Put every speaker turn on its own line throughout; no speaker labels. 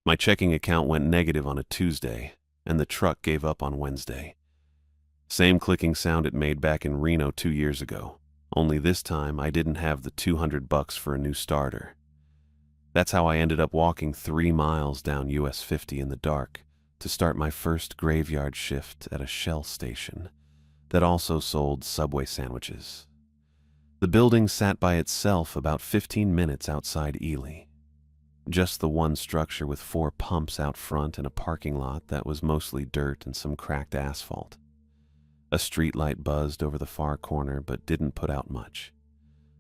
My checking account went negative on a Tuesday, and the truck gave up on Wednesday. Same clicking sound it made back in Reno 2 years ago, only this time I didn't have the $200 for a new starter. That's how I ended up walking 3 miles down US 50 in the dark to start my first graveyard shift at a Shell station that also sold Subway sandwiches. The building sat by itself about 15 minutes outside Ely. Just the one structure with 4 pumps out front and a parking lot that was mostly dirt and some cracked asphalt. A streetlight buzzed over the far corner but didn't put out much.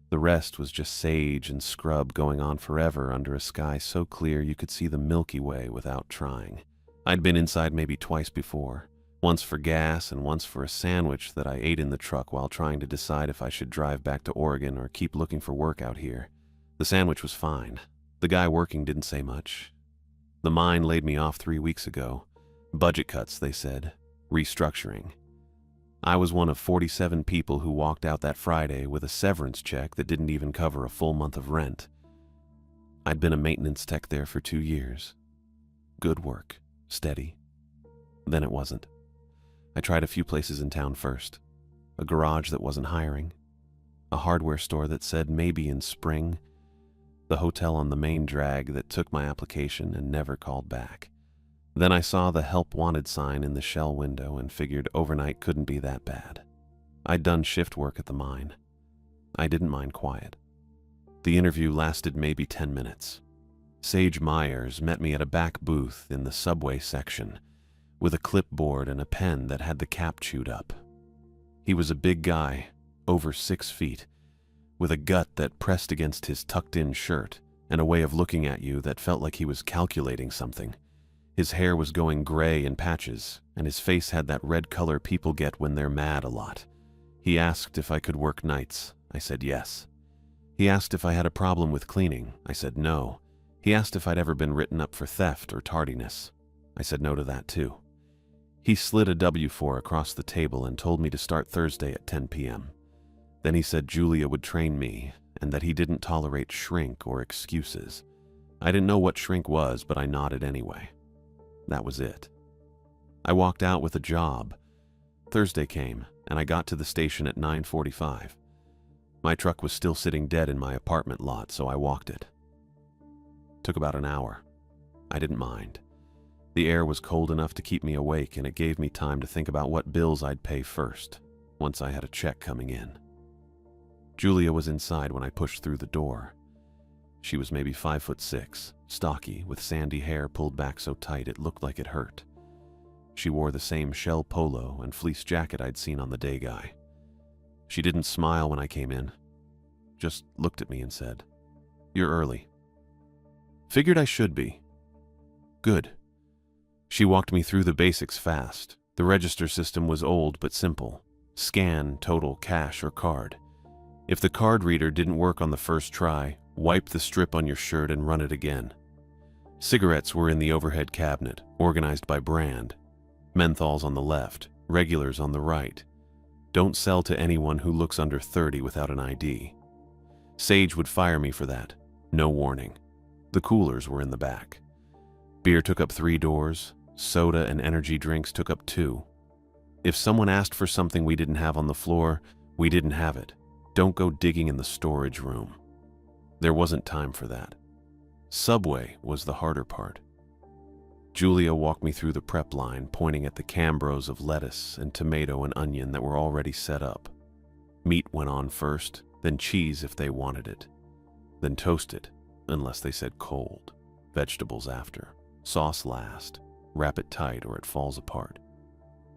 The rest was just sage and scrub going on forever under a sky so clear you could see the Milky Way without trying. I'd been inside maybe twice before, once for gas and once for a sandwich that I ate in the truck while trying to decide if I should drive back to Oregon or keep looking for work out here. The sandwich was fine. The guy working didn't say much. The mine laid me off 3 weeks ago. Budget cuts, they said. Restructuring. I was one of 47 people who walked out that Friday with a severance check that didn't even cover a full month of rent. I'd been a maintenance tech there for 2 years. Good work. Steady. Then it wasn't. I tried a few places in town first. A garage that wasn't hiring. A hardware store that said maybe in spring. The hotel on the main drag that took my application and never called back. Then I saw the help wanted sign in the Shell window and figured overnight couldn't be that bad. I'd done shift work at the mine. I didn't mind quiet. The interview lasted maybe 10 minutes. Sage Myers met me at a back booth in the Subway section with a clipboard and a pen that had the cap chewed up. He was a big guy, over 6 feet, with a gut that pressed against his tucked-in shirt and a way of looking at you that felt like he was calculating something. His hair was going gray in patches, and his face had that red color people get when they're mad a lot. He asked if I could work nights. I said yes. He asked if I had a problem with cleaning. I said no. He asked if I'd ever been written up for theft or tardiness. I said no to that too. He slid a W-4 across the table and told me to start Thursday at 10 p.m. Then he said Julia would train me and that he didn't tolerate shrink or excuses. I didn't know what shrink was, but I nodded anyway. That was it. I walked out with a job. Thursday came, and I got to the station at 9:45. My truck was still sitting dead in my apartment lot, so I walked it. Took about an hour. I didn't mind. The air was cold enough to keep me awake, and it gave me time to think about what bills I'd pay first, once I had a check coming in. Julia was inside when I pushed through the door. She was maybe 5'6", stocky, with sandy hair pulled back so tight it looked like it hurt. She wore the same shell polo and fleece jacket I'd seen on the day guy. She didn't smile when I came in, just looked at me and said, "You're early." Figured I should be. Good. She walked me through the basics fast. The register system was old but simple. Scan, total, cash, or card. If the card reader didn't work on the first try, wipe the strip on your shirt and run it again. Cigarettes were in the overhead cabinet, organized by brand. Menthols on the left, regulars on the right. Don't sell to anyone who looks under 30 without an ID. Sage would fire me for that. No warning. The coolers were in the back. Beer took up 3 doors. Soda and energy drinks took up 2. If someone asked for something we didn't have on the floor, we didn't have it. Don't go digging in the storage room. There wasn't time for that. Subway was the harder part. Julia walked me through the prep line, pointing at the cambros of lettuce and tomato and onion that were already set up. Meat went on first, then cheese if they wanted it. Then toasted, unless they said cold. Vegetables after. Sauce last. Wrap it tight or it falls apart.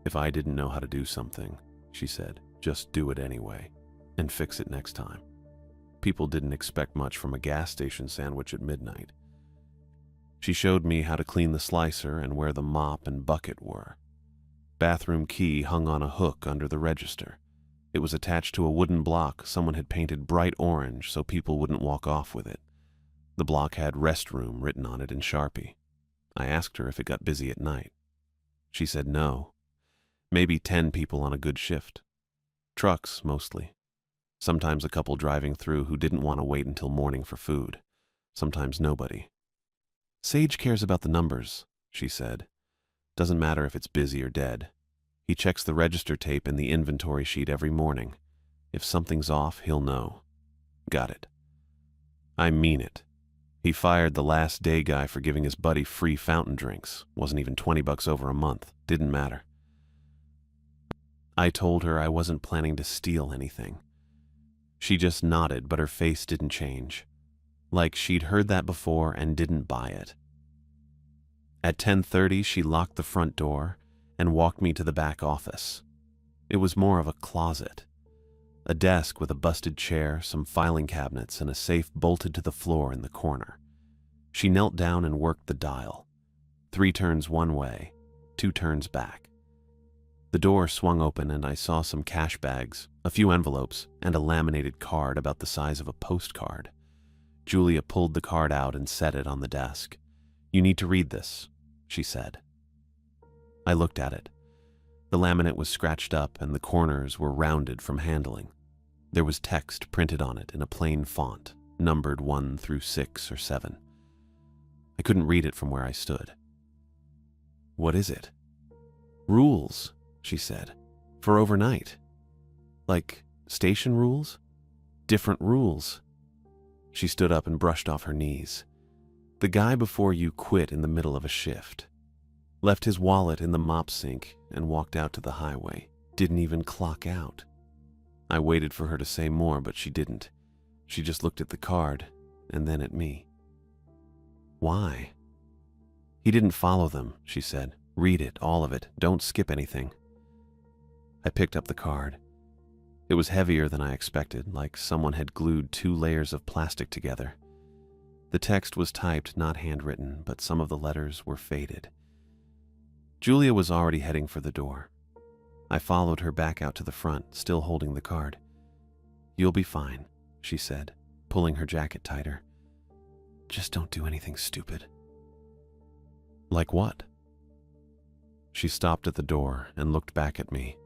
If I didn't know how to do something, she said, just do it anyway, and fix it next time. People didn't expect much from a gas station sandwich at midnight. She showed me how to clean the slicer and where the mop and bucket were. Bathroom key hung on a hook under the register. It was attached to a wooden block someone had painted bright orange so people wouldn't walk off with it. The block had restroom written on it in Sharpie. I asked her if it got busy at night. She said no. Maybe 10 people on a good shift. Trucks, mostly. Sometimes a couple driving through who didn't want to wait until morning for food. Sometimes nobody. Sage cares about the numbers, she said. Doesn't matter if it's busy or dead. He checks the register tape and the inventory sheet every morning. If something's off, he'll know. Got it. I mean it. He fired the last day guy for giving his buddy free fountain drinks. Wasn't even $20 over a month. Didn't matter. I told her I wasn't planning to steal anything. She just nodded, but her face didn't change. Like she'd heard that before and didn't buy it. At 10:30, she locked the front door and walked me to the back office. It was more of a closet. A desk with a busted chair, some filing cabinets, and a safe bolted to the floor in the corner. She knelt down and worked the dial. 3 turns one way, 2 turns back. The door swung open and I saw some cash bags, a few envelopes, and a laminated card about the size of a postcard. Julia pulled the card out and set it on the desk. "You need to read this," she said. I looked at it. The laminate was scratched up and the corners were rounded from handling. There was text printed on it in a plain font, numbered 1 through 6 or 7. I couldn't read it from where I stood. "What is it?" "Rules," she said, "for overnight. Like station rules? Different rules." She stood up and brushed off her knees. "The guy before you quit in the middle of a shift. Left his wallet in the mop sink and walked out to the highway. Didn't even clock out." I waited for her to say more, but she didn't. She just looked at the card and then at me. "Why?" "He didn't follow them," she said. "Read it, all of it. Don't skip anything." I picked up the card. It was heavier than I expected, like someone had glued 2 layers of plastic together. The text was typed, not handwritten, but some of the letters were faded. Julia was already heading for the door. I followed her back out to the front, still holding the card. "You'll be fine," she said, pulling her jacket tighter. "Just don't do anything stupid." "Like what?" She stopped at the door and looked back at me.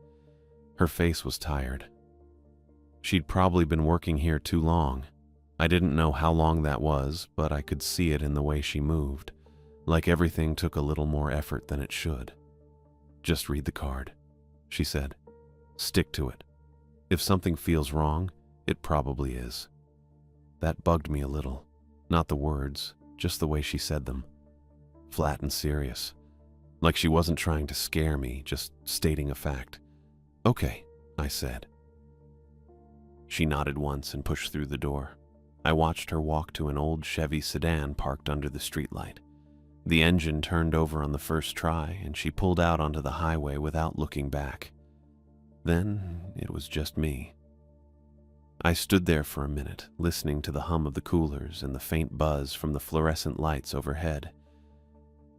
Her face was tired. She'd probably been working here too long. I didn't know how long that was, but I could see it in the way she moved, like everything took a little more effort than it should. "Just read the card," she said. "Stick to it. If something feels wrong, it probably is." That bugged me a little. Not the words, just the way she said them. Flat and serious. Like she wasn't trying to scare me, just stating a fact. "Okay," I said. She nodded once and pushed through the door. I watched her walk to an old Chevy sedan parked under the streetlight. The engine turned over on the first try, and she pulled out onto the highway without looking back. Then it was just me. I stood there for a minute, listening to the hum of the coolers and the faint buzz from the fluorescent lights overhead.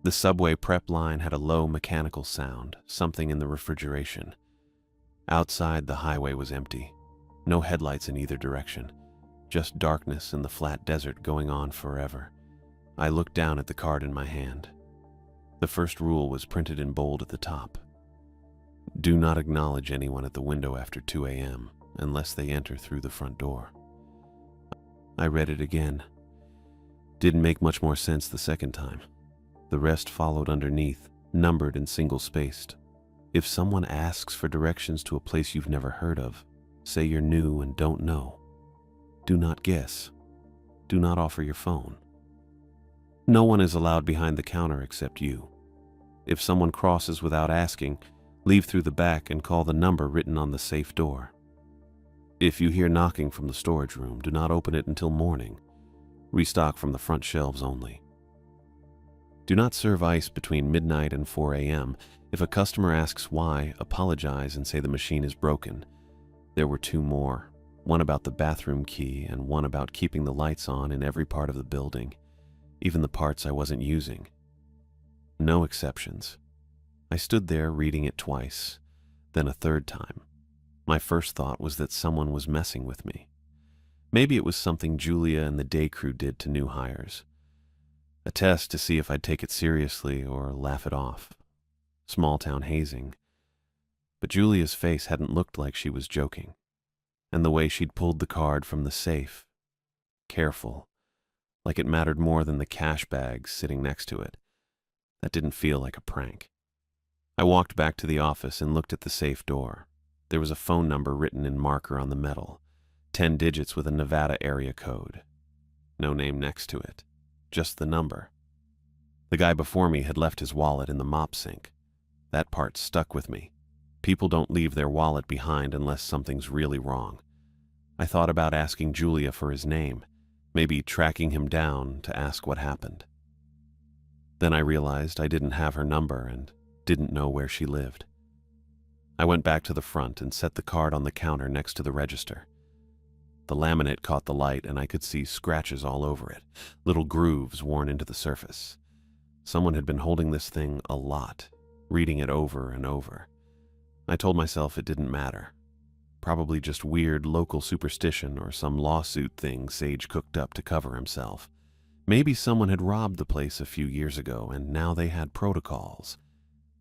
The subway prep line had a low mechanical sound, something in the refrigeration. Outside, the highway was empty. No headlights in either direction. Just darkness and the flat desert going on forever. I looked down at the card in my hand. The first rule was printed in bold at the top. "Do not acknowledge anyone at the window after 2 a.m. unless they enter through the front door." I read it again. Didn't make much more sense the second time. The rest followed underneath, numbered and single-spaced. If someone asks for directions to a place you've never heard of, say you're new and don't know. Do not guess. Do not offer your phone. No one is allowed behind the counter except you. If someone crosses without asking, leave through the back and call the number written on the safe door. If you hear knocking from the storage room, do not open it until morning. Restock from the front shelves only. Do not serve ice between midnight and 4 a.m. If a customer asks why, apologize and say the machine is broken. There were 2 more, one about the bathroom key and one about keeping the lights on in every part of the building, even the parts I wasn't using. No exceptions. I stood there reading it twice, then a third time. My first thought was that someone was messing with me. Maybe it was something Julia and the day crew did to new hires. A test to see if I'd take it seriously or laugh it off. Small-town hazing. But Julia's face hadn't looked like she was joking. And the way she'd pulled the card from the safe. Careful, like it mattered more than the cash bags sitting next to it. That didn't feel like a prank. I walked back to the office and looked at the safe door. There was a phone number written in marker on the metal, 10 digits with a Nevada area code. No name next to it, just the number. The guy before me had left his wallet in the mop sink. That part stuck with me. People don't leave their wallet behind unless something's really wrong. I thought about asking Julia for his name, maybe tracking him down to ask what happened. Then I realized I didn't have her number and didn't know where she lived. I went back to the front and set the card on the counter next to the register. The laminate caught the light and I could see scratches all over it, little grooves worn into the surface. Someone had been holding this thing a lot, reading it over and over. I told myself it didn't matter. Probably just weird local superstition or some lawsuit thing Sage cooked up to cover himself. Maybe someone had robbed the place a few years ago and now they had protocols.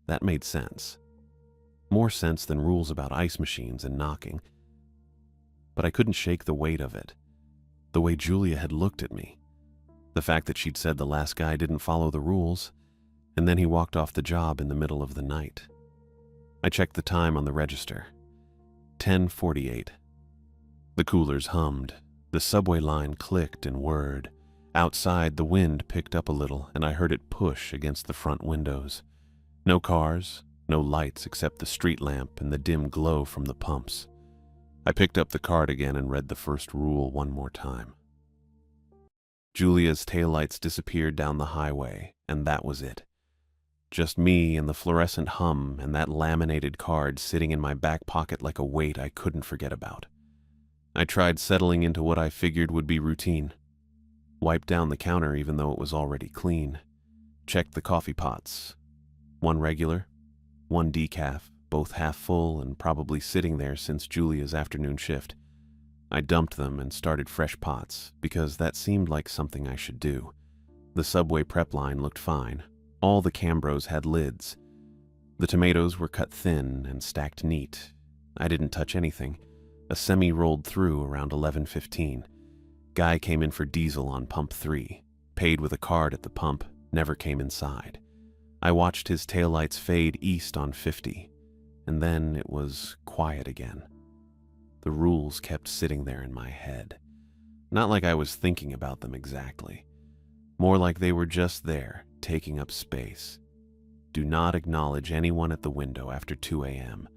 That made sense. More sense than rules about ice machines and knocking. But I couldn't shake the weight of it. The way Julia had looked at me. The fact that she'd said the last guy didn't follow the rules, and then he walked off the job in the middle of the night. I checked the time on the register. 10:48. The coolers hummed. The subway line clicked and whirred. Outside, the wind picked up a little, and I heard it push against the front windows. No cars, no lights except the street lamp and the dim glow from the pumps. I picked up the card again and read the first rule one more time. Julia's taillights disappeared down the highway, and that was it. Just me and the fluorescent hum and that laminated card sitting in my back pocket like a weight I couldn't forget about. I tried settling into what I figured would be routine. Wiped down the counter even though it was already clean. Checked the coffee pots. One regular, one decaf, both half full and probably sitting there since Julia's afternoon shift. I dumped them and started fresh pots because that seemed like something I should do. The Subway prep line looked fine. All the Cambros had lids. The tomatoes were cut thin and stacked neat. I didn't touch anything. A semi rolled through around 11:15. Guy came in for diesel on pump 3, paid with a card at the pump, never came inside. I watched his taillights fade east on 50, and then it was quiet again. The rules kept sitting there in my head. Not like I was thinking about them exactly. More like they were just there, taking up space. Do not acknowledge anyone at the window after 2 a.m.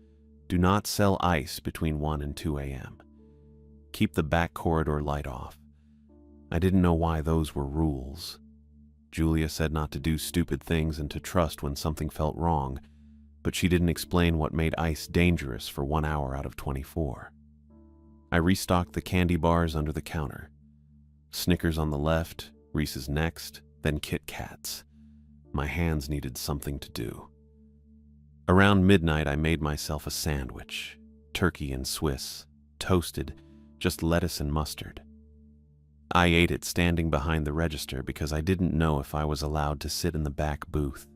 Do not sell ice between 1 and 2 a.m. Keep the back corridor light off. I didn't know why those were rules. Julia said not to do stupid things and to trust when something felt wrong, but she didn't explain what made ice dangerous for 1 hour out of 24. I restocked the candy bars under the counter. Snickers on the left, Reese's next, then Kit Kats. My hands needed something to do. Around midnight, I made myself a sandwich. Turkey and Swiss, toasted, just lettuce and mustard. I ate it standing behind the register because I didn't know if I was allowed to sit in the back booth.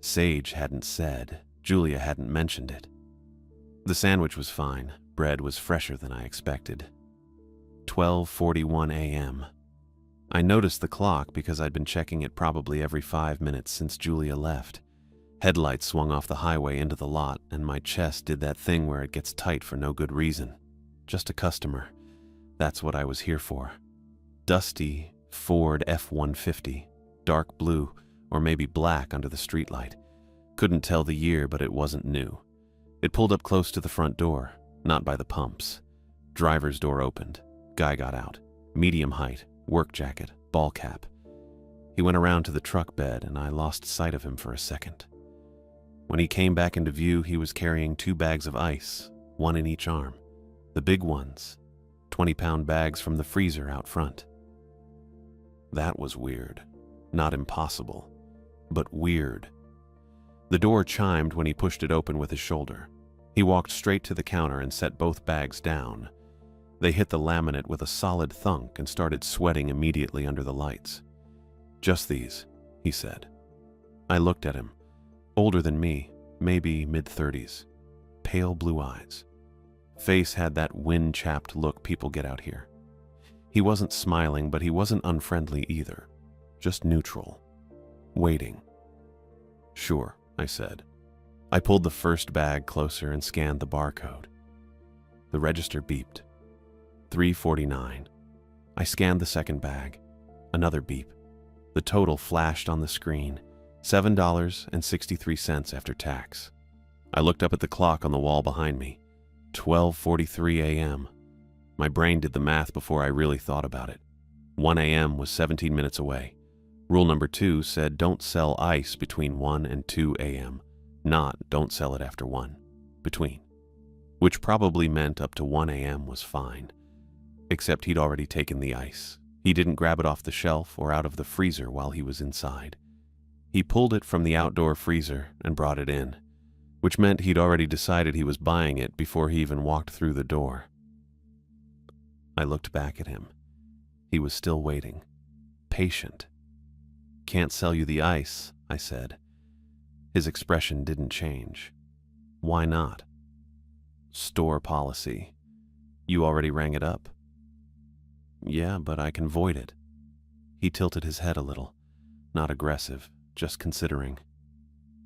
Sage hadn't said, Julia hadn't mentioned it. The sandwich was fine. Bread was fresher than I expected. 12:41 a.m. I noticed the clock because I'd been checking it probably every 5 minutes since Julia left. Headlights swung off the highway into the lot, and my chest did that thing where it gets tight for no good reason. Just a customer. That's what I was here for. Dusty Ford F-150, dark blue, or maybe black under the streetlight. Couldn't tell the year, but it wasn't new. It pulled up close to the front door, not by the pumps. Driver's door opened. Guy got out. Medium height, work jacket, ball cap. He went around to the truck bed, and I lost sight of him for a second. When he came back into view, he was carrying 2 bags of ice, one in each arm. The big ones, 20-pound bags from the freezer out front. That was weird. Not impossible, but weird. The door chimed when he pushed it open with his shoulder. He walked straight to the counter and set both bags down. They hit the laminate with a solid thunk and started sweating immediately under the lights. "Just these," he said. I looked at him. Older than me, maybe mid-30s. Pale blue eyes. Face had that wind-chapped look people get out here. He wasn't smiling, but he wasn't unfriendly either. Just neutral. Waiting. Sure, I said. I pulled the first bag closer and scanned the barcode. The register beeped. $3.49. I scanned the second bag. Another beep. The total flashed on the screen. $7.63 after tax. I looked up at the clock on the wall behind me. 12:43 a.m. My brain did the math before I really thought about it. 1 a.m. was 17 minutes away. Rule number 2 said don't sell ice between 1 and 2 a.m., not don't sell it after 1. Between. Which probably meant up to 1 a.m. was fine. Except he'd already taken the ice. He didn't grab it off the shelf or out of the freezer while he was inside. He pulled it from the outdoor freezer and brought it in, which meant he'd already decided he was buying it before he even walked through the door. I looked back at him. He was still waiting. Patient. Can't sell you the ice, I said. His expression didn't change. Why not? Store policy. You already rang it up? Yeah, but I can void it. He tilted his head a little. Not aggressive, just considering.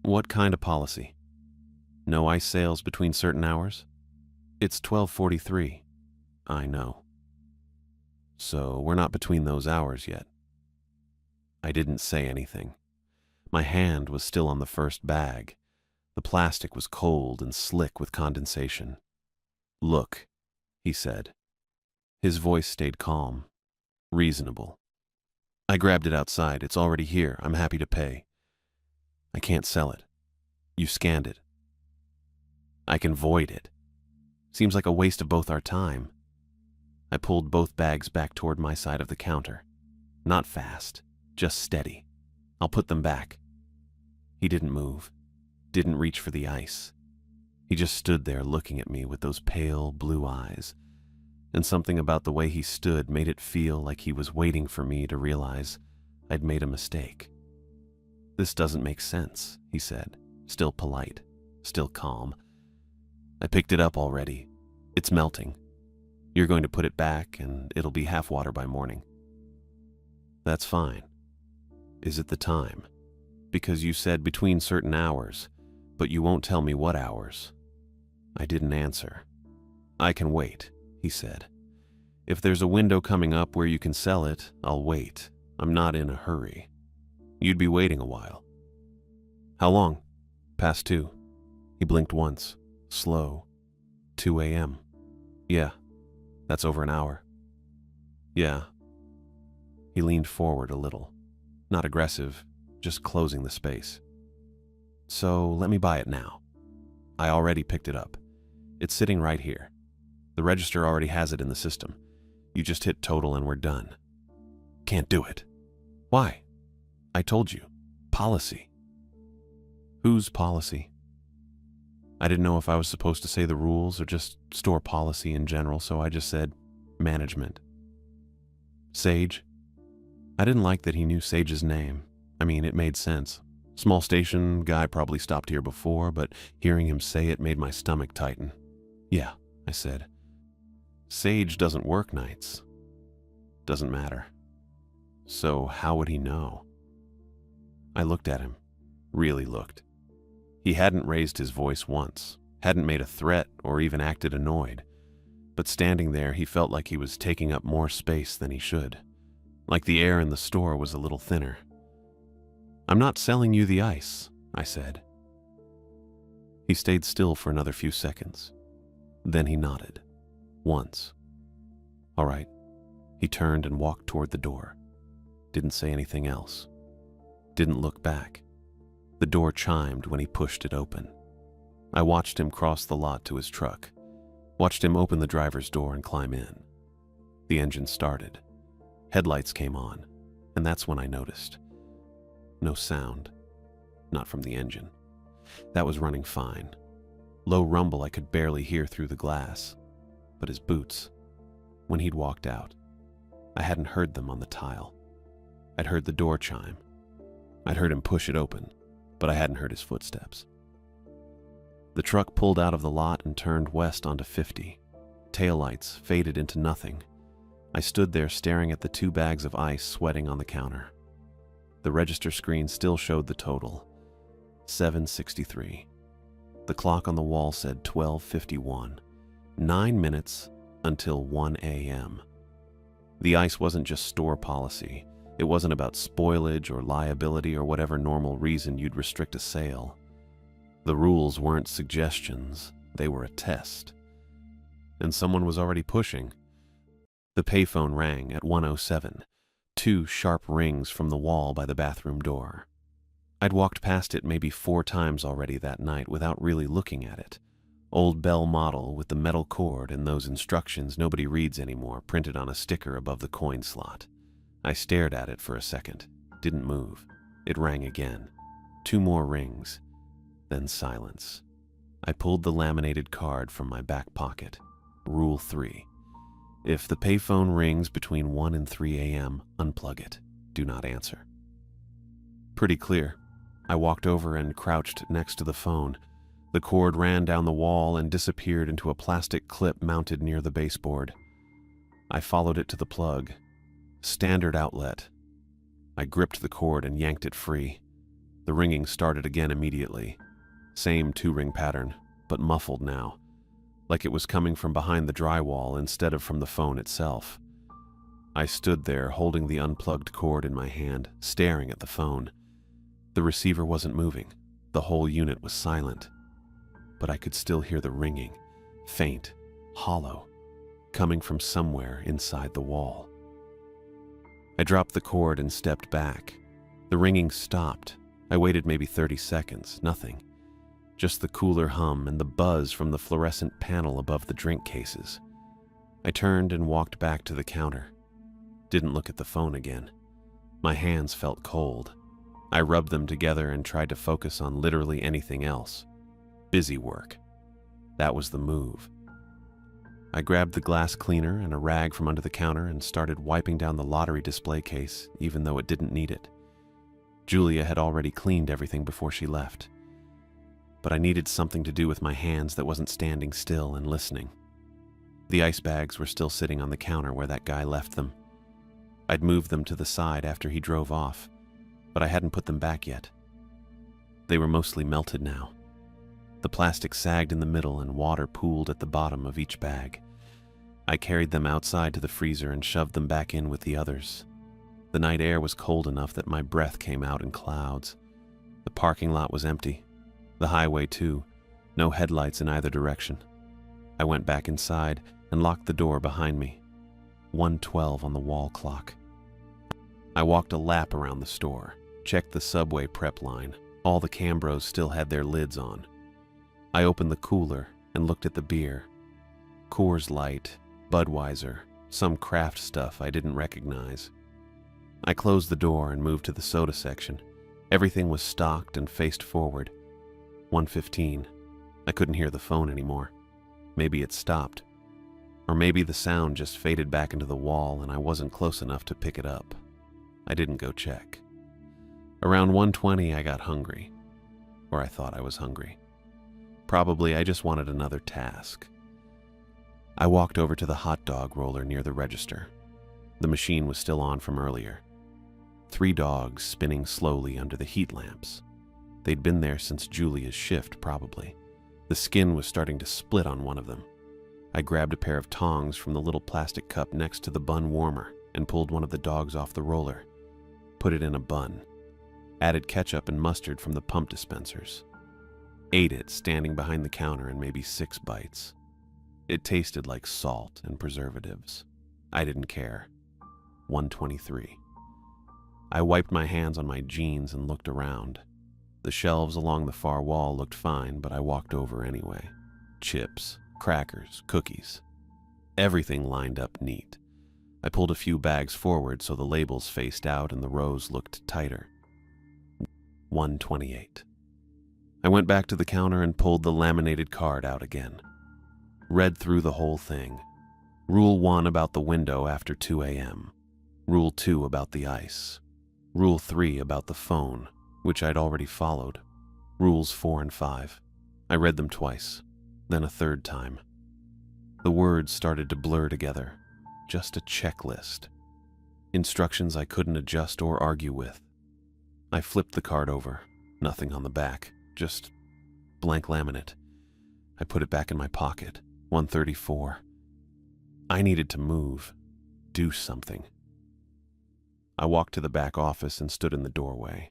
What kind of policy? No ice sales between certain hours? It's 12:43. I know. So we're not between those hours yet. I didn't say anything. My hand was still on the first bag. The plastic was cold and slick with condensation. Look, he said. His voice stayed calm, reasonable. I grabbed it outside. It's already here. I'm happy to pay. I can't sell it. You scanned it. I can void it. Seems like a waste of both our time. I pulled both bags back toward my side of the counter. Not fast, just steady. I'll put them back. He didn't move, didn't reach for the ice. He just stood there looking at me with those pale blue eyes, and something about the way he stood made it feel like he was waiting for me to realize I'd made a mistake. This doesn't make sense, he said, still polite, still calm. I picked it up already. It's melting. You're going to put it back and it'll be half water by morning. That's fine. Is it the time? Because you said between certain hours, but you won't tell me what hours. I didn't answer. I can wait, he said. If there's a window coming up where you can sell it, I'll wait. I'm not in a hurry. You'd be waiting a while. How long? Past 2. He blinked once, slow. 2 a.m. Yeah, that's over an hour. Yeah. He leaned forward a little. Not aggressive, just closing the space. So let me buy it now. I already picked it up. It's sitting right here. The register already has it in the system. You just hit total and we're done. Can't do it. Why? I told you. Policy. Whose policy? I didn't know if I was supposed to say the rules or just store policy in general, so I just said management. Sage? I didn't like that he knew Sage's name. I mean, it made sense. Small station, guy probably stopped here before, but hearing him say it made my stomach tighten. Yeah, I said. Sage doesn't work nights. Doesn't matter. So how would he know? I looked at him. Really looked. He hadn't raised his voice once, hadn't made a threat or even acted annoyed. But standing there, he felt like he was taking up more space than he should. Like the air in the store was a little thinner. I'm not selling you the ice, I said. He stayed still for another few seconds. Then he nodded. Once. All right. He turned and walked toward the door. Didn't say anything else. Didn't look back. The door chimed when he pushed it open. I watched him cross the lot to his truck. Watched him open the driver's door and climb in. The engine started. Headlights came on, and that's when I noticed. No sound. Not from the engine. That was running fine. Low rumble I could barely hear through the glass. But his boots, when he'd walked out, I hadn't heard them on the tile. I'd heard the door chime. I'd heard him push it open, but I hadn't heard his footsteps. The truck pulled out of the lot and turned west onto 50. Taillights faded into nothing. I stood there staring at the 2 bags of ice sweating on the counter. The register screen still showed the total, $7.63. The clock on the wall said 12:51, 9 minutes until 1 a.m. The ice wasn't just store policy. It wasn't about spoilage or liability or whatever normal reason you'd restrict a sale. The rules weren't suggestions, they were a test. And someone was already pushing. The payphone rang at 1:07, 2 sharp rings from the wall by the bathroom door. I'd walked past it maybe 4 times already that night without really looking at it. Old Bell model with the metal cord and those instructions nobody reads anymore printed on a sticker above the coin slot. I stared at it for a second, didn't move. It rang again. 2 more rings, then silence. I pulled the laminated card from my back pocket. Rule 3. If the payphone rings between 1 and 3 a.m., unplug it. Do not answer. Pretty clear. I walked over and crouched next to the phone. The cord ran down the wall and disappeared into a plastic clip mounted near the baseboard. I followed it to the plug. Standard outlet. I gripped the cord and yanked it free. The ringing started again immediately. Same 2-ring pattern, but muffled now, like it was coming from behind the drywall instead of from the phone itself. I stood there holding the unplugged cord in my hand, staring at the phone. The receiver wasn't moving. The whole unit was silent. But I could still hear the ringing, faint, hollow, coming from somewhere inside the wall. I dropped the cord and stepped back. The ringing stopped. I waited maybe 30 seconds, nothing. Just the cooler hum and the buzz from the fluorescent panel above the drink cases. I turned and walked back to the counter. Didn't look at the phone again. My hands felt cold. I rubbed them together and tried to focus on literally anything else. Busy work. That was the move. I grabbed the glass cleaner and a rag from under the counter and started wiping down the lottery display case, even though it didn't need it. Julia had already cleaned everything before she left. But I needed something to do with my hands that wasn't standing still and listening. The ice bags were still sitting on the counter where that guy left them. I'd moved them to the side after he drove off, but I hadn't put them back yet. They were mostly melted now. The plastic sagged in the middle and water pooled at the bottom of each bag. I carried them outside to the freezer and shoved them back in with the others. The night air was cold enough that my breath came out in clouds. The parking lot was empty. The highway too. No headlights in either direction. I went back inside and locked the door behind me. 1:12 on the wall clock. I walked a lap around the store, checked the Subway prep line. All the Cambros still had their lids on. I opened the cooler and looked at the beer. Coors Light, Budweiser, some craft stuff I didn't recognize. I closed the door and moved to the soda section. Everything was stocked and faced forward. 1:15. I couldn't hear the phone anymore. Maybe it stopped. Or maybe the sound just faded back into the wall and I wasn't close enough to pick it up. I didn't go check. Around 1:20 I got hungry. Or I thought I was hungry. Probably I just wanted another task. I walked over to the hot dog roller near the register. The machine was still on from earlier. 3 dogs spinning slowly under the heat lamps. They'd been there since Julia's shift, probably. The skin was starting to split on one of them. I grabbed a pair of tongs from the little plastic cup next to the bun warmer and pulled one of the dogs off the roller. Put it in a bun. Added ketchup and mustard from the pump dispensers. Ate it standing behind the counter in maybe 6 bites. It tasted like salt and preservatives. I didn't care. 1:23. I wiped my hands on my jeans and looked around. The shelves along the far wall looked fine, but I walked over anyway. Chips, crackers, cookies. Everything lined up neat. I pulled a few bags forward so the labels faced out and the rows looked tighter. 1:28. I went back to the counter and pulled the laminated card out again. Read through the whole thing. Rule 1 about the window after 2 a.m. Rule 2 about the ice. Rule 3 about the phone, which I'd already followed. Rules 4 and 5. I read them twice, then a third time. The words started to blur together. just a checklist. Instructions I couldn't adjust or argue with. I flipped the card over. Nothing on the back, just blank laminate. I put it back in my pocket. 134. I needed to move, do something. I walked to the back office and stood in the doorway.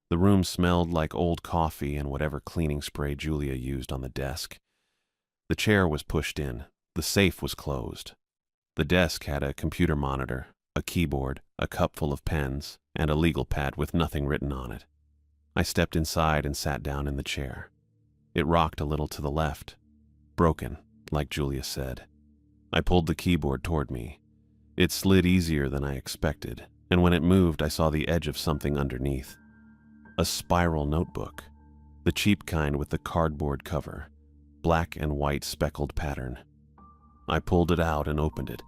The room smelled like old coffee and whatever cleaning spray Julia used on the desk. The chair was pushed in. The safe was closed. The desk had a computer monitor, a keyboard, a cup full of pens, and a legal pad with nothing written on it. I stepped inside and sat down in the chair. It rocked a little to the left. Broken, like Julia said. I pulled the keyboard toward me. It slid easier than I expected, and when it moved, I saw the edge of something underneath. A spiral notebook. The cheap kind with the cardboard cover. Black and white speckled pattern. I pulled it out and opened it.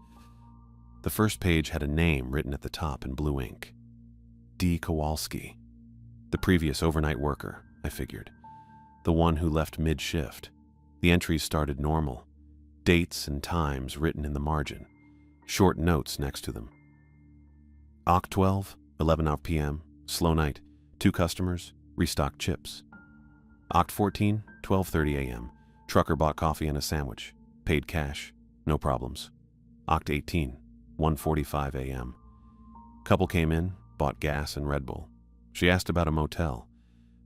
The first page had a name written at the top in blue ink. D. Kowalski. The previous overnight worker, I figured. The one who left mid-shift. The entries started normal. Dates and times written in the margin. Short notes next to them. Oct 12, 11 p.m., slow night. 2 customers, restocked chips. Oct 14, 12:30 a.m. Trucker bought coffee and a sandwich. Paid cash, no problems. Oct 18, 1:45 a.m. Couple came in, bought gas and Red Bull. She asked about a motel.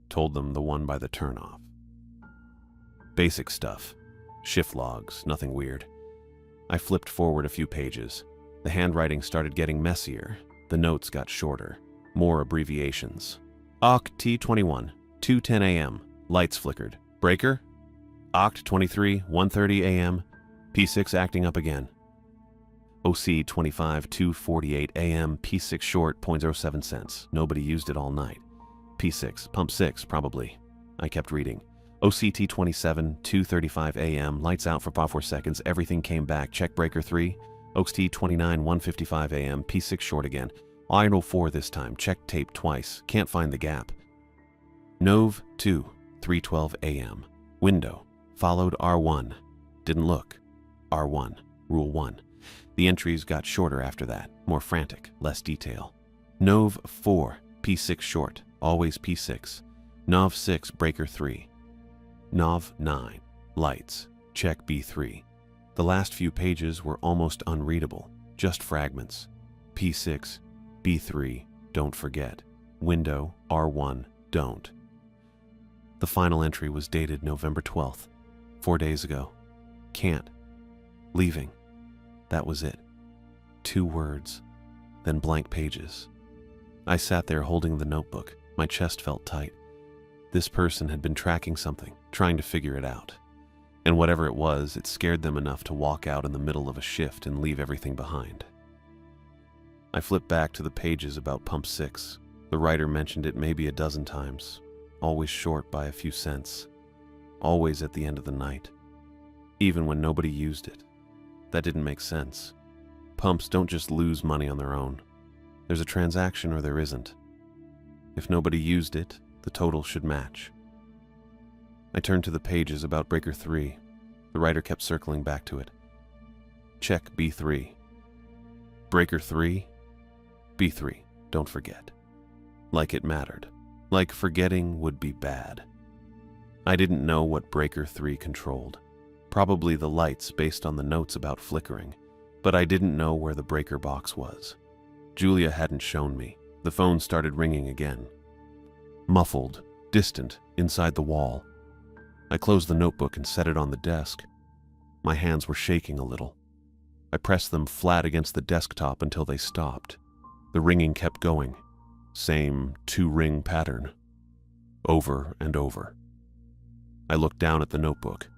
Told them the one by the turnoff. Basic stuff. Shift logs, nothing weird. I flipped forward a few pages. The handwriting started getting messier. The notes got shorter. More abbreviations. Oct T21, 2:10 a.m. Lights flickered. Breaker? Oct 23, 1:30 a.m. P6 acting up again. OC 25, 2:48 a.m. P6 short, 0.07 cents. Nobody used it all night. P6, pump 6, probably. I kept reading. OCT 27, 2:35 a.m. Lights out for 4 seconds. Everything came back. Check breaker 3. OXT 29, 1:55 a.m. P6 short again. Iron 04 this time. Check tape twice. Can't find the gap. Nov 2, 3:12 a.m. Window. Followed R1. Didn't look. R1. Rule 1. The entries got shorter after that. More frantic. Less detail. Nov 4. P6 short. Always P6. Nov 6. Breaker 3. Nov 9. Lights. Check B3. The last few pages were almost unreadable. Just fragments. P6. B3. Don't forget. Window. R1. Don't. The final entry was dated November 12th. 4 days ago. Can't. Leaving. That was it. 2 words. Then blank pages. I sat there holding the notebook. My chest felt tight. This person had been tracking something, trying to figure it out. And whatever it was, it scared them enough to walk out in the middle of a shift and leave everything behind. I flipped back to the pages about Pump 6. The writer mentioned it maybe a dozen times. Always short by a few cents. Always at the end of the night. Even when nobody used it. That didn't make sense. Pumps don't just lose money on their own. There's a transaction or there isn't. If nobody used it, the total should match. I turned to the pages about Breaker 3. The writer kept circling back to it. Check B3. Breaker 3? B3, don't forget. Like it mattered. Like forgetting would be bad. I didn't know what Breaker 3 controlled. Probably the lights based on the notes about flickering, but I didn't know where the breaker box was. Julia hadn't shown me. The phone started ringing again. Muffled, distant, inside the wall. I closed the notebook and set it on the desk. My hands were shaking a little. I pressed them flat against the desktop until they stopped. The ringing kept going. Same 2-ring pattern. Over and over. I looked down at the notebook.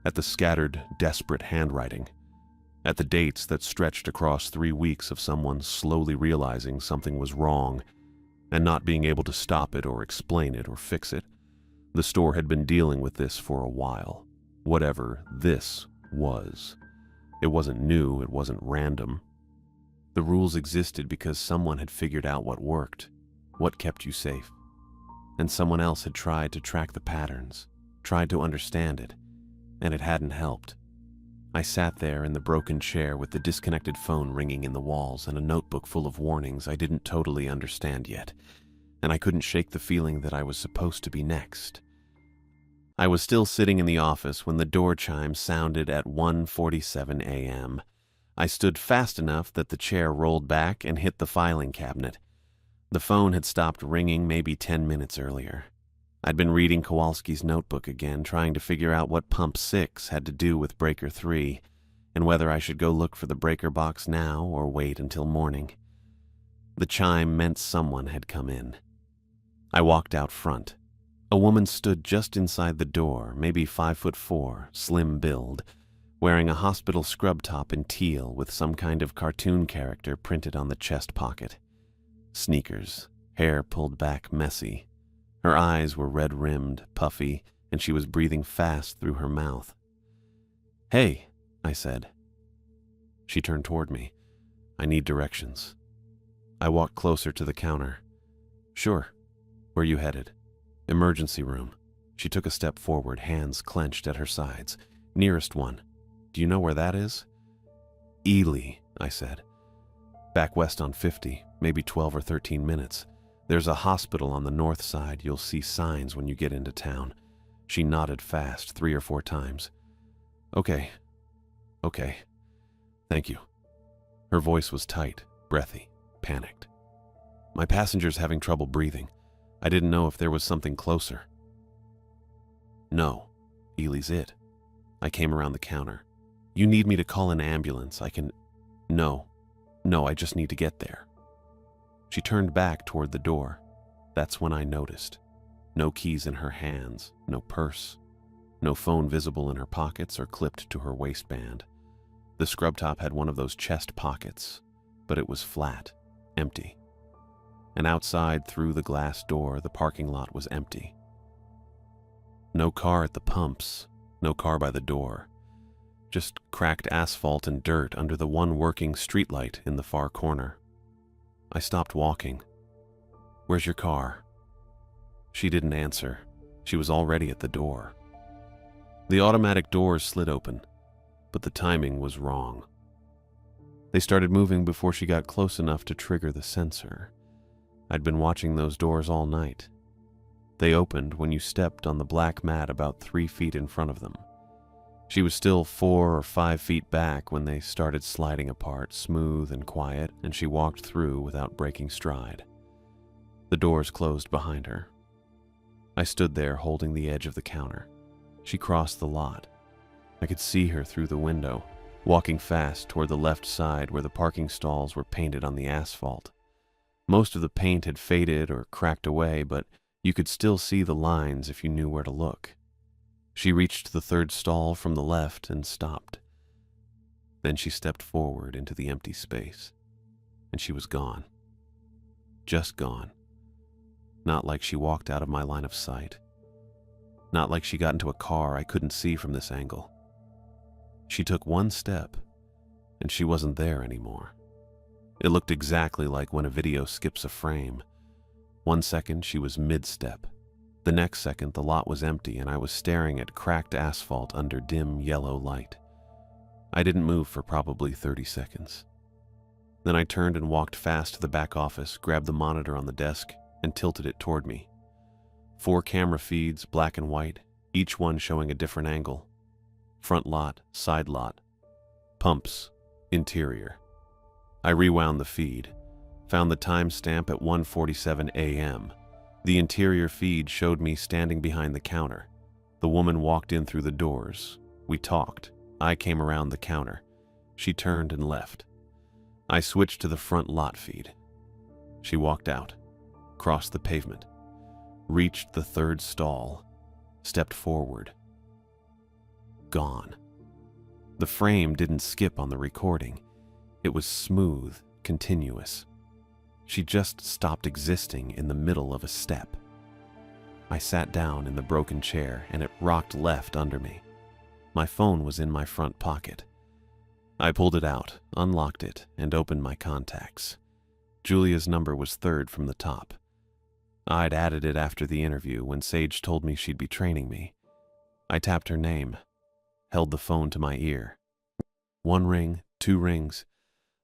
At the scattered, desperate handwriting. At the dates that stretched across 3 weeks of someone slowly realizing something was wrong and not being able to stop it or explain it or fix it. The store had been dealing with this for a while. Whatever this was. It wasn't new, it wasn't random. The rules existed because someone had figured out what worked, what kept you safe. And someone else had tried to track the patterns, tried to understand it, and it hadn't helped. I sat there in the broken chair with the disconnected phone ringing in the walls and a notebook full of warnings I didn't totally understand yet, and I couldn't shake the feeling that I was supposed to be next. I was still sitting in the office when the door chime sounded at 1:47 a.m. I stood fast enough that the chair rolled back and hit the filing cabinet. The phone had stopped ringing maybe 10 minutes earlier. I'd been reading Kowalski's notebook again, trying to figure out what Pump 6 had to do with Breaker 3, and whether I should go look for the breaker box now or wait until morning. The chime meant someone had come in. I walked out front. A woman stood just inside the door, maybe 5'4", slim build, wearing a hospital scrub top in teal with some kind of cartoon character printed on the chest pocket. Sneakers, hair pulled back messy. Her eyes were red-rimmed, puffy, and she was breathing fast through her mouth. "Hey," I said. She turned toward me. "I need directions." I walked closer to the counter. "Sure. Where you headed?" "Emergency room." She took a step forward, hands clenched at her sides. "Nearest one. Do you know where that is?" "Ely," I said. "Back west on 50, maybe 12 or 13 minutes. There's a hospital on the north side. You'll see signs when you get into town." She nodded fast 3 or 4 times. Okay. Thank you." Her voice was tight, breathy, panicked. "My passenger's having trouble breathing. I didn't know if there was something closer." "No, Ely's it." I came around the counter. "You need me to call an ambulance? I can..." No, I just need to get there." She turned back toward the door. That's when I noticed. No keys in her hands, no purse, no phone visible in her pockets or clipped to her waistband. The scrub top had one of those chest pockets, but it was flat, empty. And outside through the glass door, the parking lot was empty. No car at the pumps, no car by the door. Just cracked asphalt and dirt under the one working streetlight in the far corner. I stopped walking. "Where's your car?" She didn't answer. She was already at the door. The automatic doors slid open, but the timing was wrong. They started moving before she got close enough to trigger the sensor. I'd been watching those doors all night. They opened when you stepped on the black mat about 3 feet in front of them. She was still 4 or 5 feet back when they started sliding apart, smooth and quiet, and she walked through without breaking stride. The doors closed behind her. I stood there holding the edge of the counter. She crossed the lot. I could see her through the window, walking fast toward the left side where the parking stalls were painted on the asphalt. Most of the paint had faded or cracked away, but you could still see the lines if you knew where to look. She reached the third stall from the left and stopped. Then she stepped forward into the empty space, and she was gone. Just gone. Not like she walked out of my line of sight. Not like she got into a car I couldn't see from this angle. She took one step, and she wasn't there anymore. It looked exactly like when a video skips a frame. 1 second she was mid-step. The next second the lot was empty and I was staring at cracked asphalt under dim yellow light. I didn't move for probably 30 seconds. Then I turned and walked fast to the back office, grabbed the monitor on the desk, and tilted it toward me. 4 camera feeds, black and white, each one showing a different angle. Front lot, side lot, pumps, interior. I rewound the feed, found the timestamp at 1:47 a.m. The interior feed showed me standing behind the counter. The woman walked in through the doors. We talked. I came around the counter. She turned and left. I switched to the front lot feed. She walked out, crossed the pavement, reached the third stall, stepped forward. Gone. The frame didn't skip on the recording. It was smooth, continuous. She just stopped existing in the middle of a step. I sat down in the broken chair and it rocked left under me. My phone was in my front pocket. I pulled it out, unlocked it, and opened my contacts. Julia's number was third from the top. I'd added it after the interview when Sage told me she'd be training me. I tapped her name, held the phone to my ear. One ring, two rings,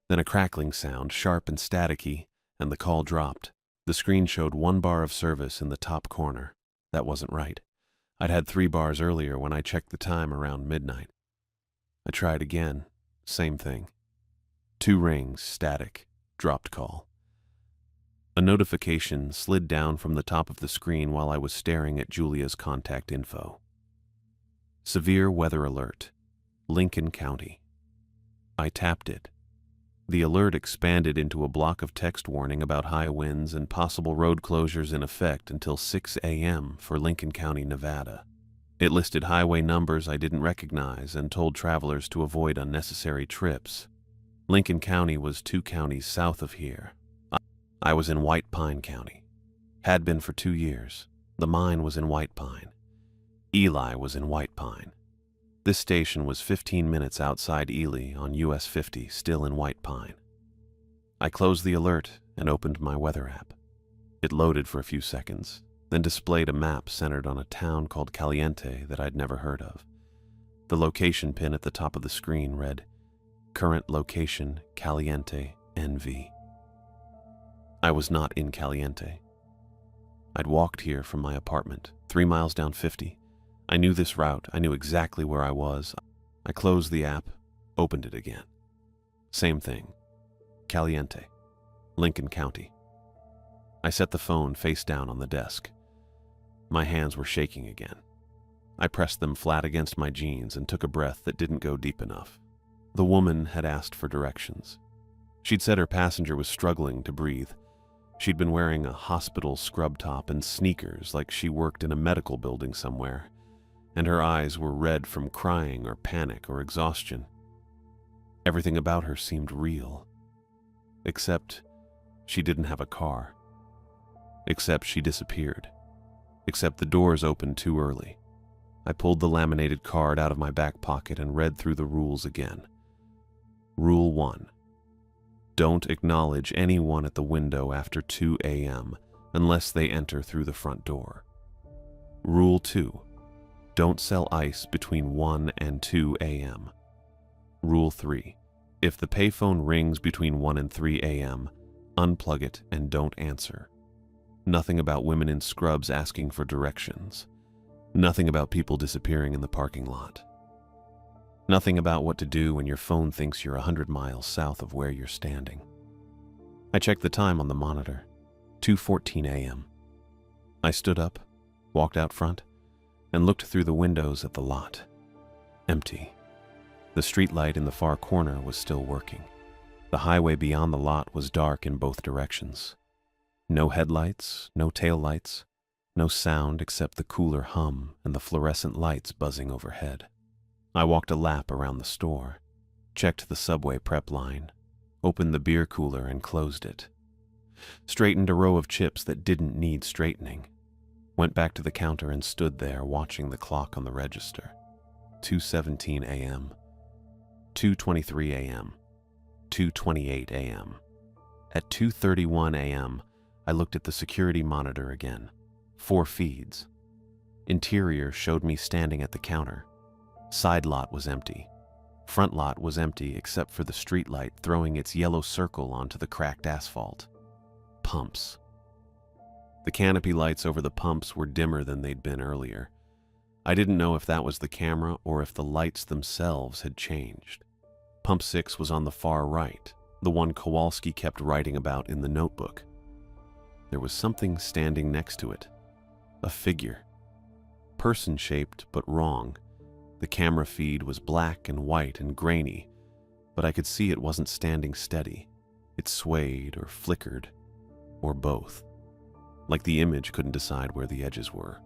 then a crackling sound, sharp and staticky, and the call dropped. The screen showed 1 bar of service in the top corner. That wasn't right. I'd had 3 bars earlier when I checked the time around midnight. I tried again. Same thing. 2 rings, static, dropped call. A notification slid down from the top of the screen while I was staring at Julia's contact info. Severe weather alert. Lincoln County. I tapped it. The alert expanded into a block of text warning about high winds and possible road closures in effect until 6 a.m. for Lincoln County, Nevada. It listed highway numbers I didn't recognize and told travelers to avoid unnecessary trips. Lincoln County was 2 counties south of here. I was in White Pine County. Had been for 2 years. The mine was in White Pine. Ely was in White Pine. This station was 15 minutes outside Ely on US 50, still in White Pine. I closed the alert and opened my weather app. It loaded for a few seconds, then displayed a map centered on a town called Caliente that I'd never heard of. The location pin at the top of the screen read, "Current location, Caliente, NV." I was not in Caliente. I'd walked here from my apartment, 3 miles down 50. I knew this route. I knew exactly where I was. I closed the app, opened it again. Same thing. Caliente, Lincoln County. I set the phone face down on the desk. My hands were shaking again. I pressed them flat against my jeans and took a breath that didn't go deep enough. The woman had asked for directions. She'd said her passenger was struggling to breathe. She'd been wearing a hospital scrub top and sneakers like she worked in a medical building somewhere, and her eyes were red from crying or panic or exhaustion. Everything about her seemed real. Except she didn't have a car. Except she disappeared. Except the doors opened too early. I pulled the laminated card out of my back pocket and read through the rules again. Rule 1. Don't acknowledge anyone at the window after 2 a.m. unless they enter through the front door. Rule 2. Don't sell ice between 1 and 2 a.m. Rule 3. If the payphone rings between 1 and 3 a.m., unplug it and don't answer. Nothing about women in scrubs asking for directions. Nothing about people disappearing in the parking lot. Nothing about what to do when your phone thinks you're 100 miles south of where you're standing. I checked the time on the monitor. 2:14 a.m. I stood up, walked out front, and looked through the windows at the lot. Empty. The streetlight in the far corner was still working. The highway beyond the lot was dark in both directions. No headlights, no taillights, no sound except the cooler hum and the fluorescent lights buzzing overhead. I walked a lap around the store, checked the subway prep line, opened the beer cooler and closed it, straightened a row of chips that didn't need straightening, went back to the counter and stood there watching the clock on the register. 2:17 a.m., 2:23 a.m., 2:28 a.m. At 2:31 a.m., I looked at the security monitor again. 4 feeds. Interior showed me standing at the counter. Side lot was empty. Front lot was empty except for the street light throwing its yellow circle onto the cracked asphalt. Pumps. The canopy lights over the pumps were dimmer than they'd been earlier. I didn't know if that was the camera or if the lights themselves had changed. Pump 6 was on the far right, the one Kowalski kept writing about in the notebook. There was something standing next to it. A figure. Person-shaped but wrong. The camera feed was black and white and grainy, but I could see it wasn't standing steady. It swayed or flickered, or both. Like the image couldn't decide where the edges were.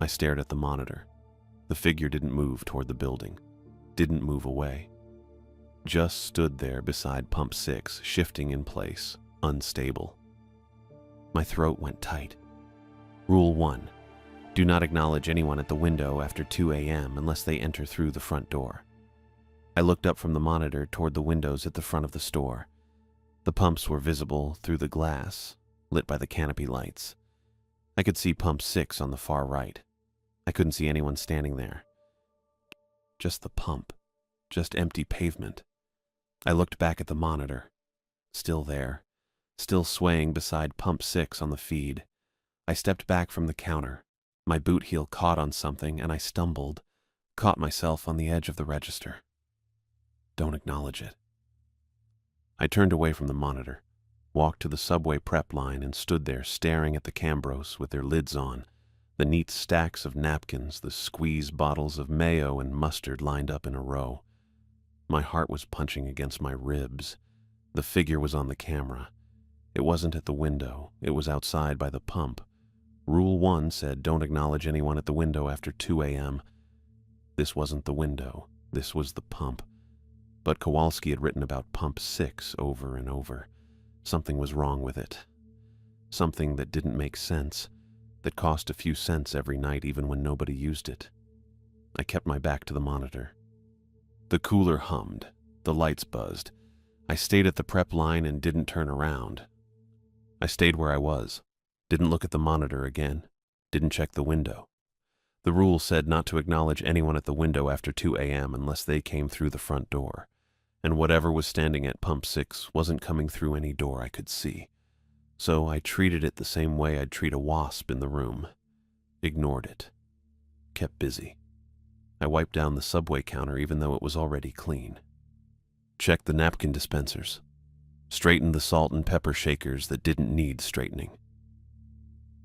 I stared at the monitor. The figure didn't move toward the building, didn't move away. Just stood there beside Pump 6, shifting in place, unstable. My throat went tight. Rule 1. Do not acknowledge anyone at the window after 2 a.m. unless they enter through the front door. I looked up from the monitor toward the windows at the front of the store. The pumps were visible through the glass, lit by the canopy lights. I could see Pump 6 on the far right. I couldn't see anyone standing there. Just the pump. just empty pavement. I looked back at the monitor. Still there, still swaying beside pump 6 on the feed. I stepped back from the counter. My boot heel caught on something and I stumbled, caught myself on the edge of the register. Don't acknowledge it. I turned away from the monitor, walked to the subway prep line and stood there staring at the Cambros with their lids on, the neat stacks of napkins, the squeeze bottles of mayo and mustard lined up in a row. My heart was punching against my ribs. The figure was on the camera. It wasn't at the window. It was outside by the pump. Rule 1 said don't acknowledge anyone at the window after 2 a.m. This wasn't the window. This was the pump. But Kowalski had written about pump 6 over and over. Something was wrong with it. Something that didn't make sense, that cost a few cents every night even when nobody used it. I kept my back to the monitor. The cooler hummed. The lights buzzed. I stayed at the prep line and didn't turn around. I stayed where I was. Didn't look at the monitor again. Didn't check the window. The rule said not to acknowledge anyone at the window after 2 a.m. unless they came through the front door. And whatever was standing at pump 6 wasn't coming through any door I could see. So I treated it the same way I'd treat a wasp in the room. Ignored it. Kept busy. I wiped down the subway counter even though it was already clean. Checked the napkin dispensers. Straightened the salt and pepper shakers that didn't need straightening.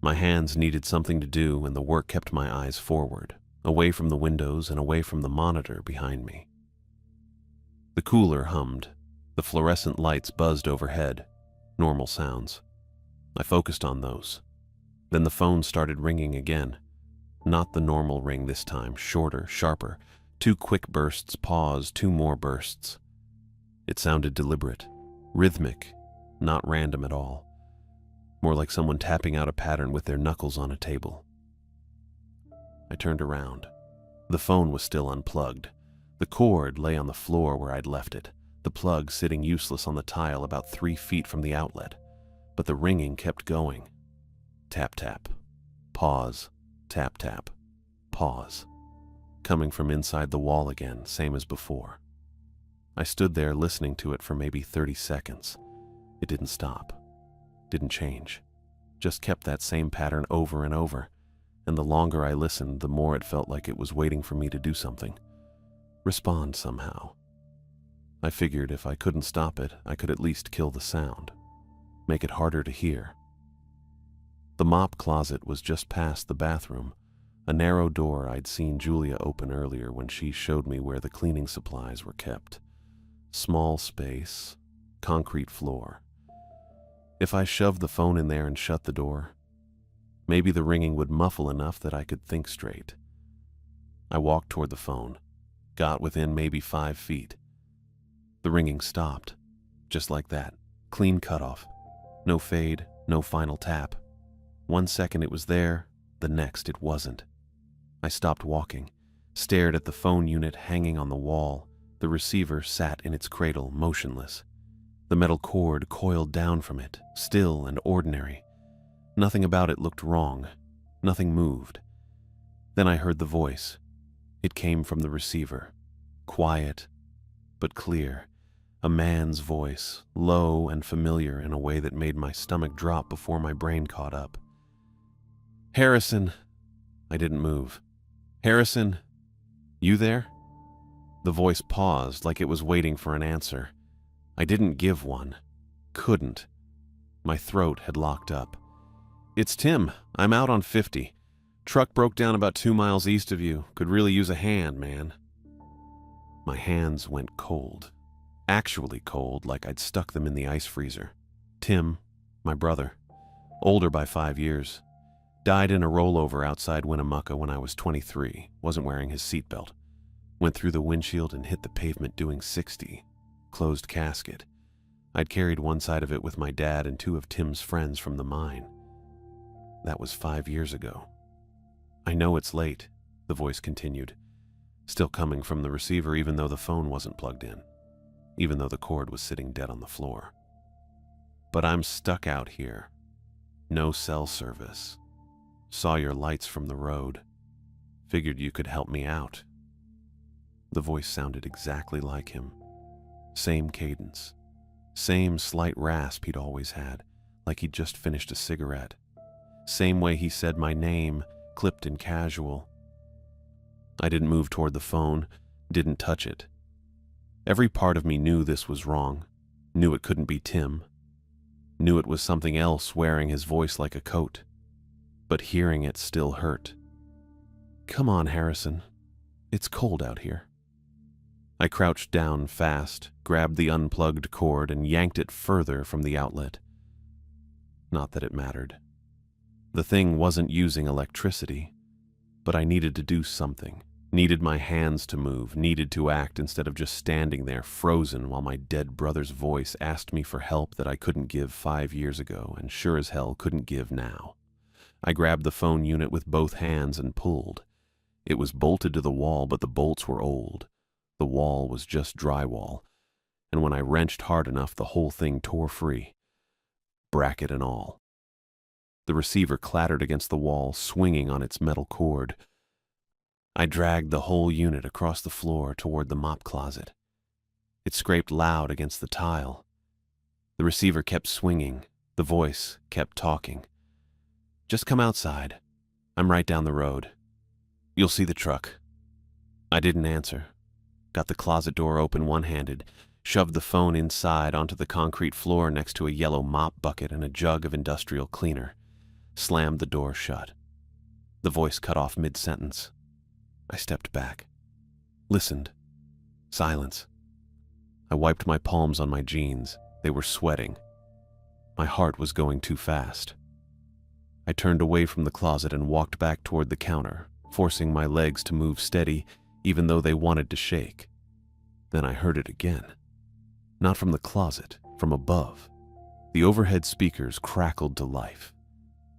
My hands needed something to do and the work kept my eyes forward, away from the windows and away from the monitor behind me. The cooler hummed. The fluorescent lights buzzed overhead. Normal sounds. I focused on those. Then the phone started ringing again. Not the normal ring this time, shorter, sharper. 2 quick bursts, pause, 2 more bursts. It sounded deliberate, rhythmic, not random at all. More like someone tapping out a pattern with their knuckles on a table. I turned around. The phone was still unplugged. The cord lay on the floor where I'd left it, the plug sitting useless on the tile about 3 feet from the outlet. But the ringing kept going. Tap, tap. Pause. Tap, tap. Pause. Coming from inside the wall again, same as before. I stood there listening to it for maybe 30 seconds. It didn't stop. Didn't change. Just kept that same pattern over and over. And the longer I listened, the more it felt like it was waiting for me to do something. Respond somehow. I figured if I couldn't stop it, I could at least kill the sound. Make it harder to hear. The mop closet was just past the bathroom, a narrow door I'd seen Julia open earlier when she showed me where the cleaning supplies were kept. Small space, concrete floor. If I shoved the phone in there and shut the door, maybe the ringing would muffle enough that I could think straight. I walked toward the phone, got within maybe 5 feet. The ringing stopped, just like that, clean cutoff. No fade, no final tap. 1 second it was there, the next it wasn't. I stopped walking, stared at the phone unit hanging on the wall. The receiver sat in its cradle, motionless. The metal cord coiled down from it, still and ordinary. Nothing about it looked wrong. Nothing moved. Then I heard the voice. It came from the receiver. Quiet, but clear. A man's voice, low and familiar in a way that made my stomach drop before my brain caught up. "Harrison." I didn't move. "Harrison, you there?" The voice paused like it was waiting for an answer. I didn't give one. Couldn't. My throat had locked up. "It's Tim. I'm out on 50. Truck broke down about 2 miles east of you. Could really use a hand, man." My hands went cold. Actually cold, like I'd stuck them in the ice freezer. Tim, my brother, older by 5 years, died in a rollover outside Winnemucca when I was 23, wasn't wearing his seatbelt. Went through the windshield and hit the pavement doing 60. Closed casket. I'd carried one side of it with my dad and 2 of Tim's friends from the mine. That was 5 years ago. "I know it's late," the voice continued, still coming from the receiver even though the phone wasn't plugged in, even though the cord was sitting dead on the floor. "But I'm stuck out here. No cell service. Saw your lights from the road. Figured you could help me out." The voice sounded exactly like him. Same cadence. Same slight rasp he'd always had, like he'd just finished a cigarette. Same way he said my name, clipped and casual. I didn't move toward the phone, didn't touch it. Every part of me knew this was wrong, knew it couldn't be Tim, knew it was something else wearing his voice like a coat. But hearing it still hurt. "Come on, Harrison. It's cold out here." I crouched down fast, grabbed the unplugged cord, and yanked it further from the outlet. Not that it mattered. The thing wasn't using electricity, but I needed to do something, needed my hands to move, needed to act instead of just standing there frozen while my dead brother's voice asked me for help that I couldn't give 5 years ago and sure as hell couldn't give now. I grabbed the phone unit with both hands and pulled. It was bolted to the wall, but the bolts were old. The wall was just drywall, and when I wrenched hard enough, the whole thing tore free, bracket and all. The receiver clattered against the wall, swinging on its metal cord. I dragged the whole unit across the floor toward the mop closet. It scraped loud against the tile. The receiver kept swinging. The voice kept talking. "Just come outside. I'm right down the road. You'll see the truck." I didn't answer. Got the closet door open one-handed, shoved the phone inside onto the concrete floor next to a yellow mop bucket and a jug of industrial cleaner, slammed the door shut. The voice cut off mid-sentence. I stepped back, listened. Silence. I wiped my palms on my jeans. They were sweating. My heart was going too fast. I turned away from the closet and walked back toward the counter, forcing my legs to move steady, even though they wanted to shake. Then I heard it again. Not from the closet, from above. The overhead speakers crackled to life.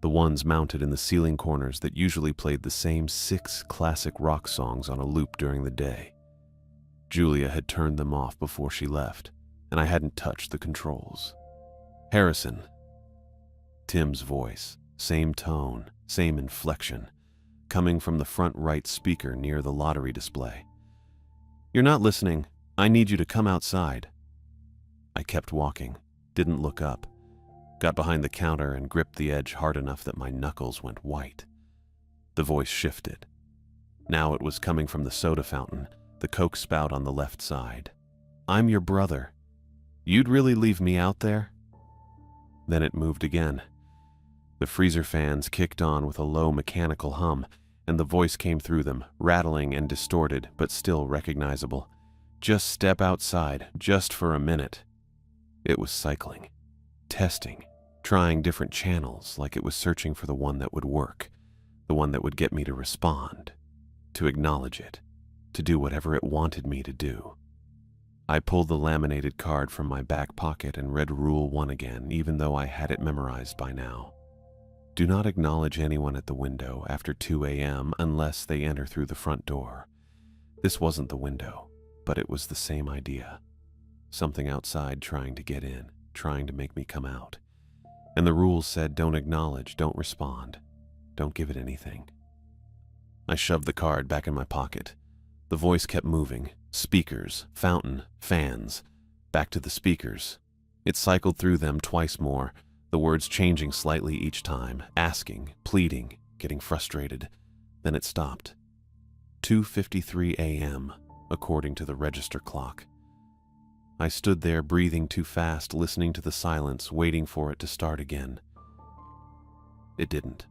The ones mounted in the ceiling corners that usually played the same 6 classic rock songs on a loop during the day. Julia had turned them off before she left, and I hadn't touched the controls. "Harrison." Tim's voice, same tone, same inflection, coming from the front right speaker near the lottery display. "You're not listening. I need you to come outside." I kept walking, didn't look up, got behind the counter and gripped the edge hard enough that my knuckles went white. The voice shifted. Now it was coming from the soda fountain, the Coke spout on the left side. "I'm your brother. You'd really leave me out there?" Then it moved again. The freezer fans kicked on with a low mechanical hum, and the voice came through them, rattling and distorted, but still recognizable. "Just step outside, just for a minute." It was cycling, testing, trying different channels like it was searching for the one that would work, the one that would get me to respond, to acknowledge it, to do whatever it wanted me to do. I pulled the laminated card from my back pocket and read Rule 1 again, even though I had it memorized by now. Do not acknowledge anyone at the window after 2 a.m. unless they enter through the front door. This wasn't the window, but it was the same idea. Something outside trying to get in, trying to make me come out. And the rules said don't acknowledge, don't respond, don't give it anything. I shoved the card back in my pocket. The voice kept moving. Speakers, fountain, fans. Back to the speakers. It cycled through them twice more, the words changing slightly each time, asking, pleading, getting frustrated. Then it stopped. 2:53 a.m., according to the register clock. I stood there breathing too fast, listening to the silence, waiting for it to start again. It didn't.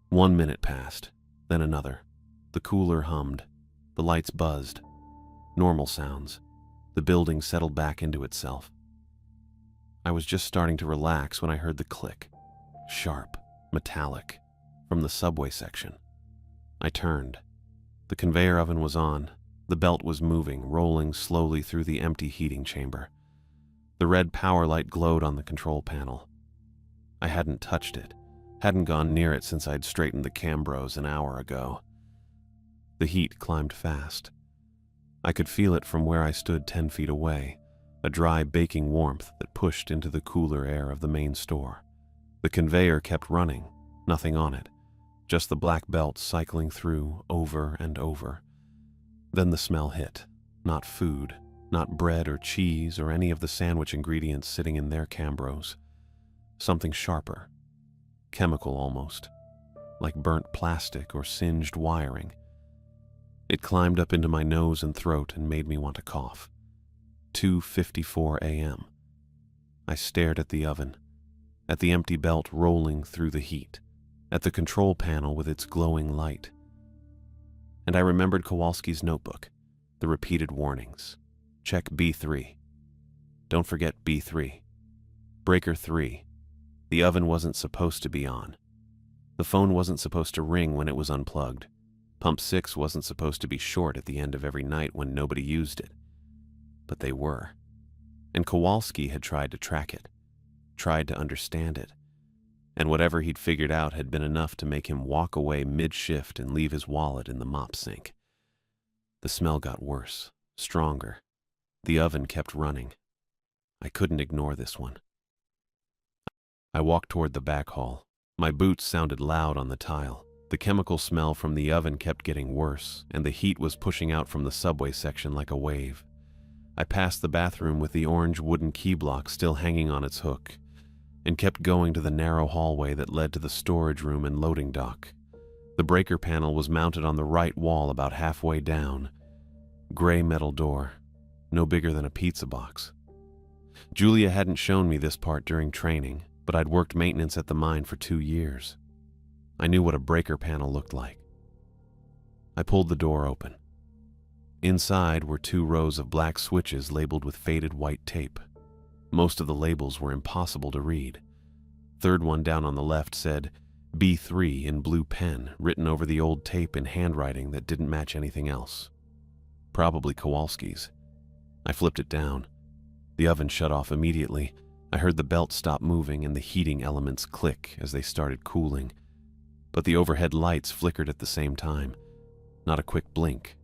1 minute passed, then another. The cooler hummed. The lights buzzed. Normal sounds. The building settled back into itself. I was just starting to relax when I heard the click. Sharp, metallic, from the subway section. I turned. The conveyor oven was on. The belt was moving, rolling slowly through the empty heating chamber. The red power light glowed on the control panel. I hadn't touched it, hadn't gone near it since I'd straightened the Cambros an hour ago. The heat climbed fast. I could feel it from where I stood 10 feet away, a dry baking warmth that pushed into the cooler air of the main store. The conveyor kept running, nothing on it, just the black belt cycling through over and over. Then the smell hit. Not food, not bread or cheese or any of the sandwich ingredients sitting in their Cambros. Something sharper, chemical almost, like burnt plastic or singed wiring. It climbed up into my nose and throat and made me want to cough. 2:54 a.m. I stared at the oven, at the empty belt rolling through the heat, at the control panel with its glowing light. And I remembered Kowalski's notebook, the repeated warnings. Check B3. Don't forget B3. Breaker 3. The oven wasn't supposed to be on. The phone wasn't supposed to ring when it was unplugged. Pump 6 wasn't supposed to be short at the end of every night when nobody used it. But they were. And Kowalski had tried to track it, tried to understand it. And whatever he'd figured out had been enough to make him walk away mid-shift and leave his wallet in the mop sink. The smell got worse, stronger. The oven kept running. I couldn't ignore this one. I walked toward the back hall. My boots sounded loud on the tile. The chemical smell from the oven kept getting worse, and the heat was pushing out from the subway section like a wave. I passed the bathroom with the orange wooden key block still hanging on its hook, and kept going to the narrow hallway that led to the storage room and loading dock. The breaker panel was mounted on the right wall about halfway down. Gray metal door, no bigger than a pizza box. Julia hadn't shown me this part during training, but I'd worked maintenance at the mine for 2 years. I knew what a breaker panel looked like. I pulled the door open. Inside were 2 rows of black switches labeled with faded white tape. Most of the labels were impossible to read. Third one down on the left said B3 in blue pen, written over the old tape in handwriting that didn't match anything else. Probably Kowalski's. I flipped it down. The oven shut off immediately. I heard the belt stop moving and the heating elements click as they started cooling. But the overhead lights flickered at the same time. Not a quick blink.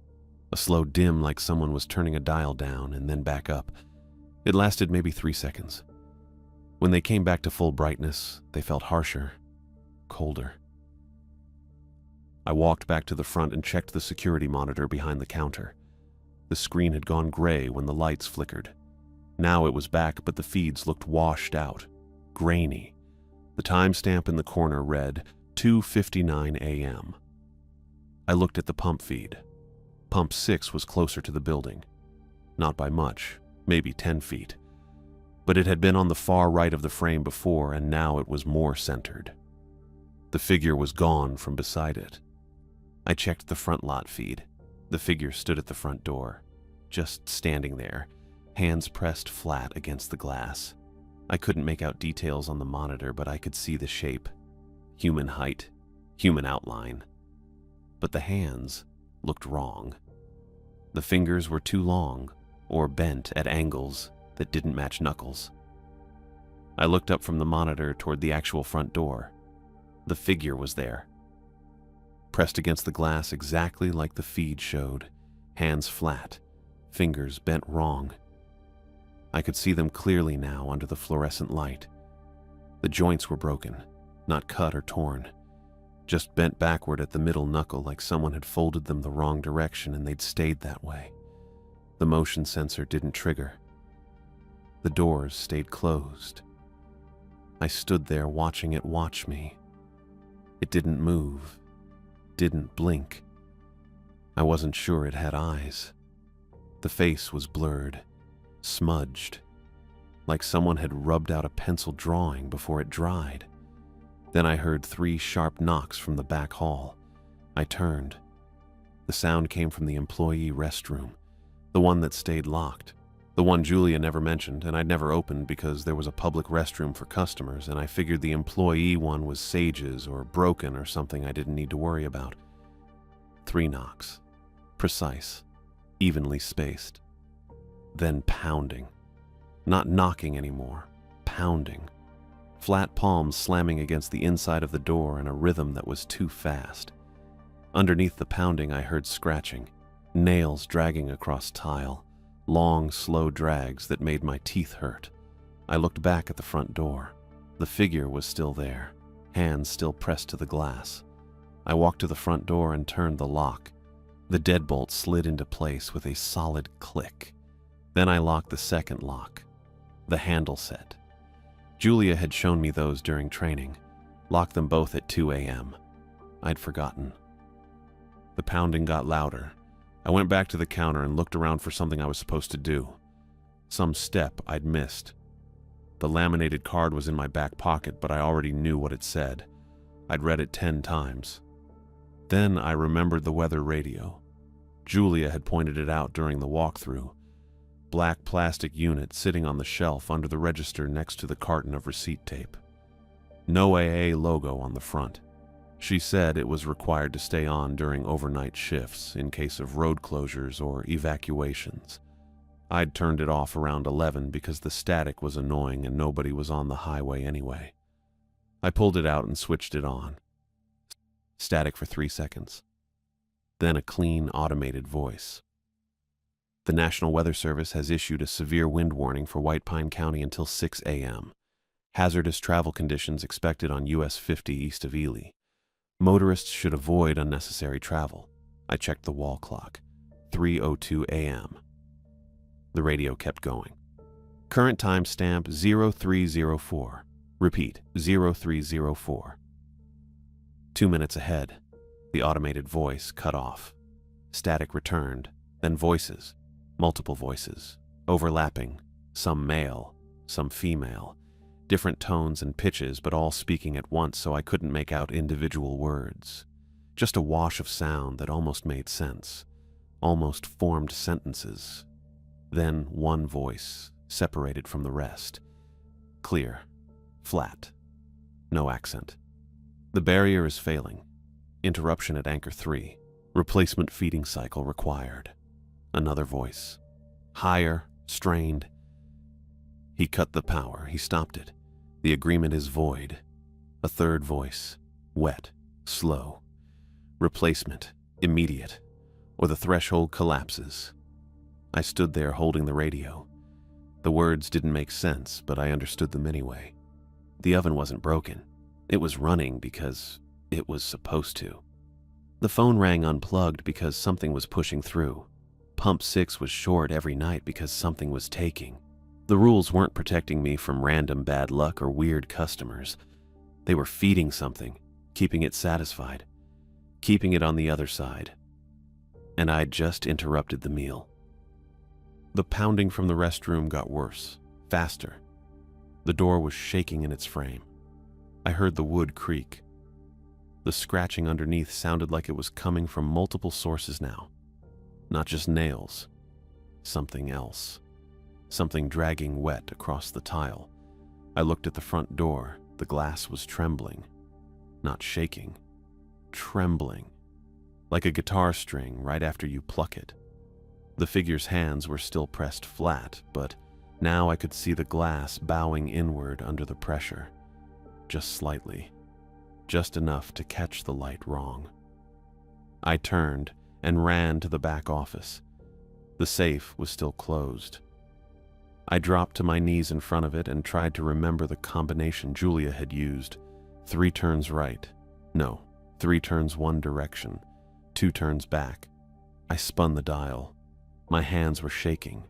A slow dim like someone was turning a dial down and then back up. It lasted maybe 3 seconds. When they came back to full brightness, they felt harsher, colder. I walked back to the front and checked the security monitor behind the counter. The screen had gone gray when the lights flickered. Now it was back, but the feeds looked washed out, grainy. The timestamp in the corner read 2:59 a.m. I looked at the pump feed. Pump 6 was closer to the building. Not by much, maybe 10 feet. But it had been on the far right of the frame before, and now it was more centered. The figure was gone from beside it. I checked the front lot feed. The figure stood at the front door, just standing there, hands pressed flat against the glass. I couldn't make out details on the monitor, but I could see the shape. Human height, human outline. But the hands looked wrong. The fingers were too long, or bent at angles that didn't match knuckles. I looked up from the monitor toward the actual front door. The figure was there, pressed against the glass exactly like the feed showed, hands flat, fingers bent wrong. I could see them clearly now under the fluorescent light. The joints were broken, not cut or torn, just bent backward at the middle knuckle like someone had folded them the wrong direction and they'd stayed that way. The motion sensor didn't trigger. The doors stayed closed. I stood there watching it watch me. It didn't move, didn't blink. I wasn't sure it had eyes. The face was blurred, smudged, like someone had rubbed out a pencil drawing before it dried. Then I heard 3 sharp knocks from the back hall. I turned. The sound came from the employee restroom, the one that stayed locked, the one Julia never mentioned and I'd never opened because there was a public restroom for customers and I figured the employee one was Sage's or broken or something I didn't need to worry about. 3 knocks, precise, evenly spaced. Then pounding. Not knocking anymore, pounding. Flat palms slamming against the inside of the door in a rhythm that was too fast. Underneath the pounding I heard scratching, nails dragging across tile, long, slow drags that made my teeth hurt. I looked back at the front door. The figure was still there, hands still pressed to the glass. I walked to the front door and turned the lock. The deadbolt slid into place with a solid click. Then I locked the second lock, the handle set. Julia had shown me those during training. Locked them both at 2 a.m. I'd forgotten. The pounding got louder. I went back to the counter and looked around for something I was supposed to do. Some step I'd missed. The laminated card was in my back pocket, but I already knew what it said. I'd read it 10 times. Then I remembered the weather radio. Julia had pointed it out during the walkthrough. Black plastic unit sitting on the shelf under the register next to the carton of receipt tape. No AA logo on the front. She said it was required to stay on during overnight shifts in case of road closures or evacuations. I'd turned it off around 11 because the static was annoying and nobody was on the highway anyway. I pulled it out and switched it on. Static for 3 seconds. Then a clean, automated voice. The National Weather Service has issued a severe wind warning for White Pine County until 6 a.m. Hazardous travel conditions expected on US 50 east of Ely. Motorists should avoid unnecessary travel. I checked the wall clock. 3:02 a.m. The radio kept going. Current time stamp 0304. Repeat, 0304. 2 minutes ahead. The automated voice cut off. Static returned, then voices. Multiple voices, overlapping, some male, some female, different tones and pitches, but all speaking at once so I couldn't make out individual words. Just a wash of sound that almost made sense, almost formed sentences. Then one voice, separated from the rest. Clear, flat, no accent. The barrier is failing. Interruption at anchor 3. Replacement feeding cycle required. Another voice. Higher, strained. He cut the power. He stopped it. The agreement is void. A third voice. Wet, slow. Replacement, immediate, or the threshold collapses. I stood there holding the radio. The words didn't make sense, but I understood them anyway. The oven wasn't broken. It was running because it was supposed to. The phone rang unplugged because something was pushing through. Pump 6 was short every night because something was taking. The rules weren't protecting me from random bad luck or weird customers. They were feeding something, keeping it satisfied, keeping it on the other side. And I'd just interrupted the meal. The pounding from the restroom got worse, faster. The door was shaking in its frame. I heard the wood creak. The scratching underneath sounded like it was coming from multiple sources now. Not just nails. Something else. Something dragging wet across the tile. I looked at the front door. The glass was trembling. Not shaking. Trembling. Like a guitar string right after you pluck it. The figure's hands were still pressed flat, but now I could see the glass bowing inward under the pressure. Just slightly. Just enough to catch the light wrong. I turned and ran to the back office. The safe was still closed. I dropped to my knees in front of it and tried to remember the combination Julia had used. 3 turns right. No, 3 turns one direction. 2 turns back. I spun the dial. My hands were shaking.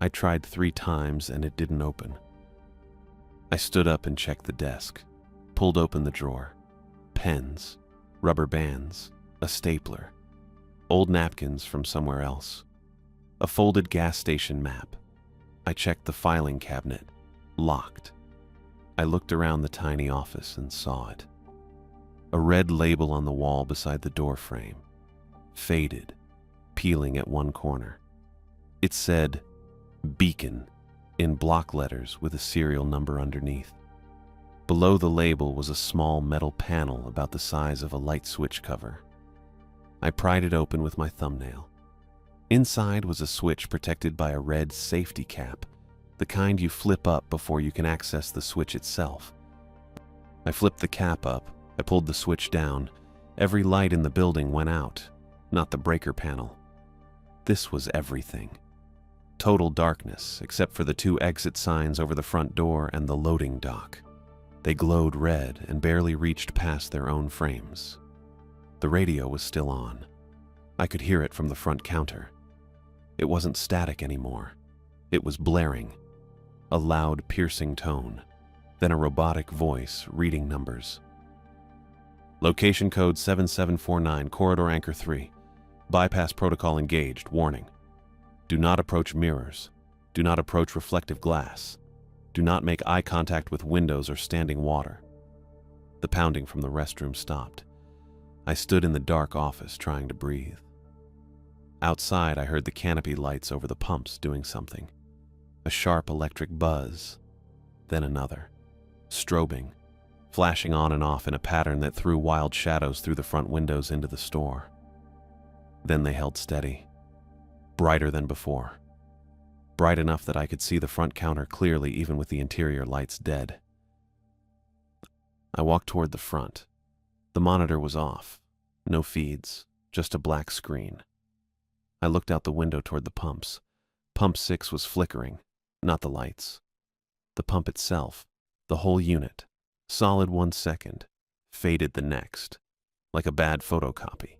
I tried 3 times and it didn't open. I stood up and checked the desk. Pulled open the drawer. Pens, rubber bands, a stapler, old napkins from somewhere else, a folded gas station map. I checked the filing cabinet. Locked. I looked around the tiny office and saw it. A red label on the wall beside the door frame. Faded, peeling at one corner. It said, Beacon, in block letters with a serial number underneath. Below the label was a small metal panel about the size of a light switch cover. I pried it open with my thumbnail. Inside was a switch protected by a red safety cap, the kind you flip up before you can access the switch itself. I flipped the cap up. I pulled the switch down. Every light in the building went out, not the breaker panel. This was everything. Total darkness, except for the 2 exit signs over the front door and the loading dock. They glowed red and barely reached past their own frames. The radio was still on. I could hear it from the front counter. It wasn't static anymore. It was blaring. A loud, piercing tone, then a robotic voice reading numbers. Location code 7749, corridor anchor 3. Bypass protocol engaged. Warning. Do not approach mirrors. Do not approach reflective glass. Do not make eye contact with windows or standing water. The pounding from the restroom stopped. I stood in the dark office trying to breathe. Outside, I heard the canopy lights over the pumps doing something. A sharp electric buzz, then another, strobing, flashing on and off in a pattern that threw wild shadows through the front windows into the store. Then they held steady, brighter than before, bright enough that I could see the front counter clearly even with the interior lights dead. I walked toward the front. The monitor was off, no feeds, just a black screen. I looked out the window toward the pumps. Pump 6 was flickering, not the lights. The pump itself, the whole unit, solid 1 second, faded the next, like a bad photocopy.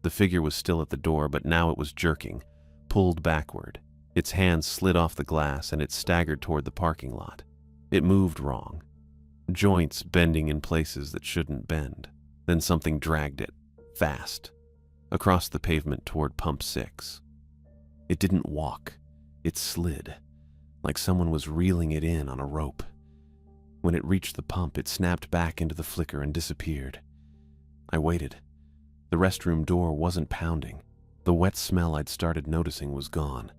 The figure was still at the door, but now it was jerking, pulled backward. Its hands slid off the glass and it staggered toward the parking lot. It moved wrong, joints bending in places that shouldn't bend. Then something dragged it, fast, across the pavement toward Pump 6. It didn't walk, it slid, like someone was reeling it in on a rope. When it reached the pump, it snapped back into the flicker and disappeared. I waited. The restroom door wasn't pounding. The wet smell I'd started noticing was gone.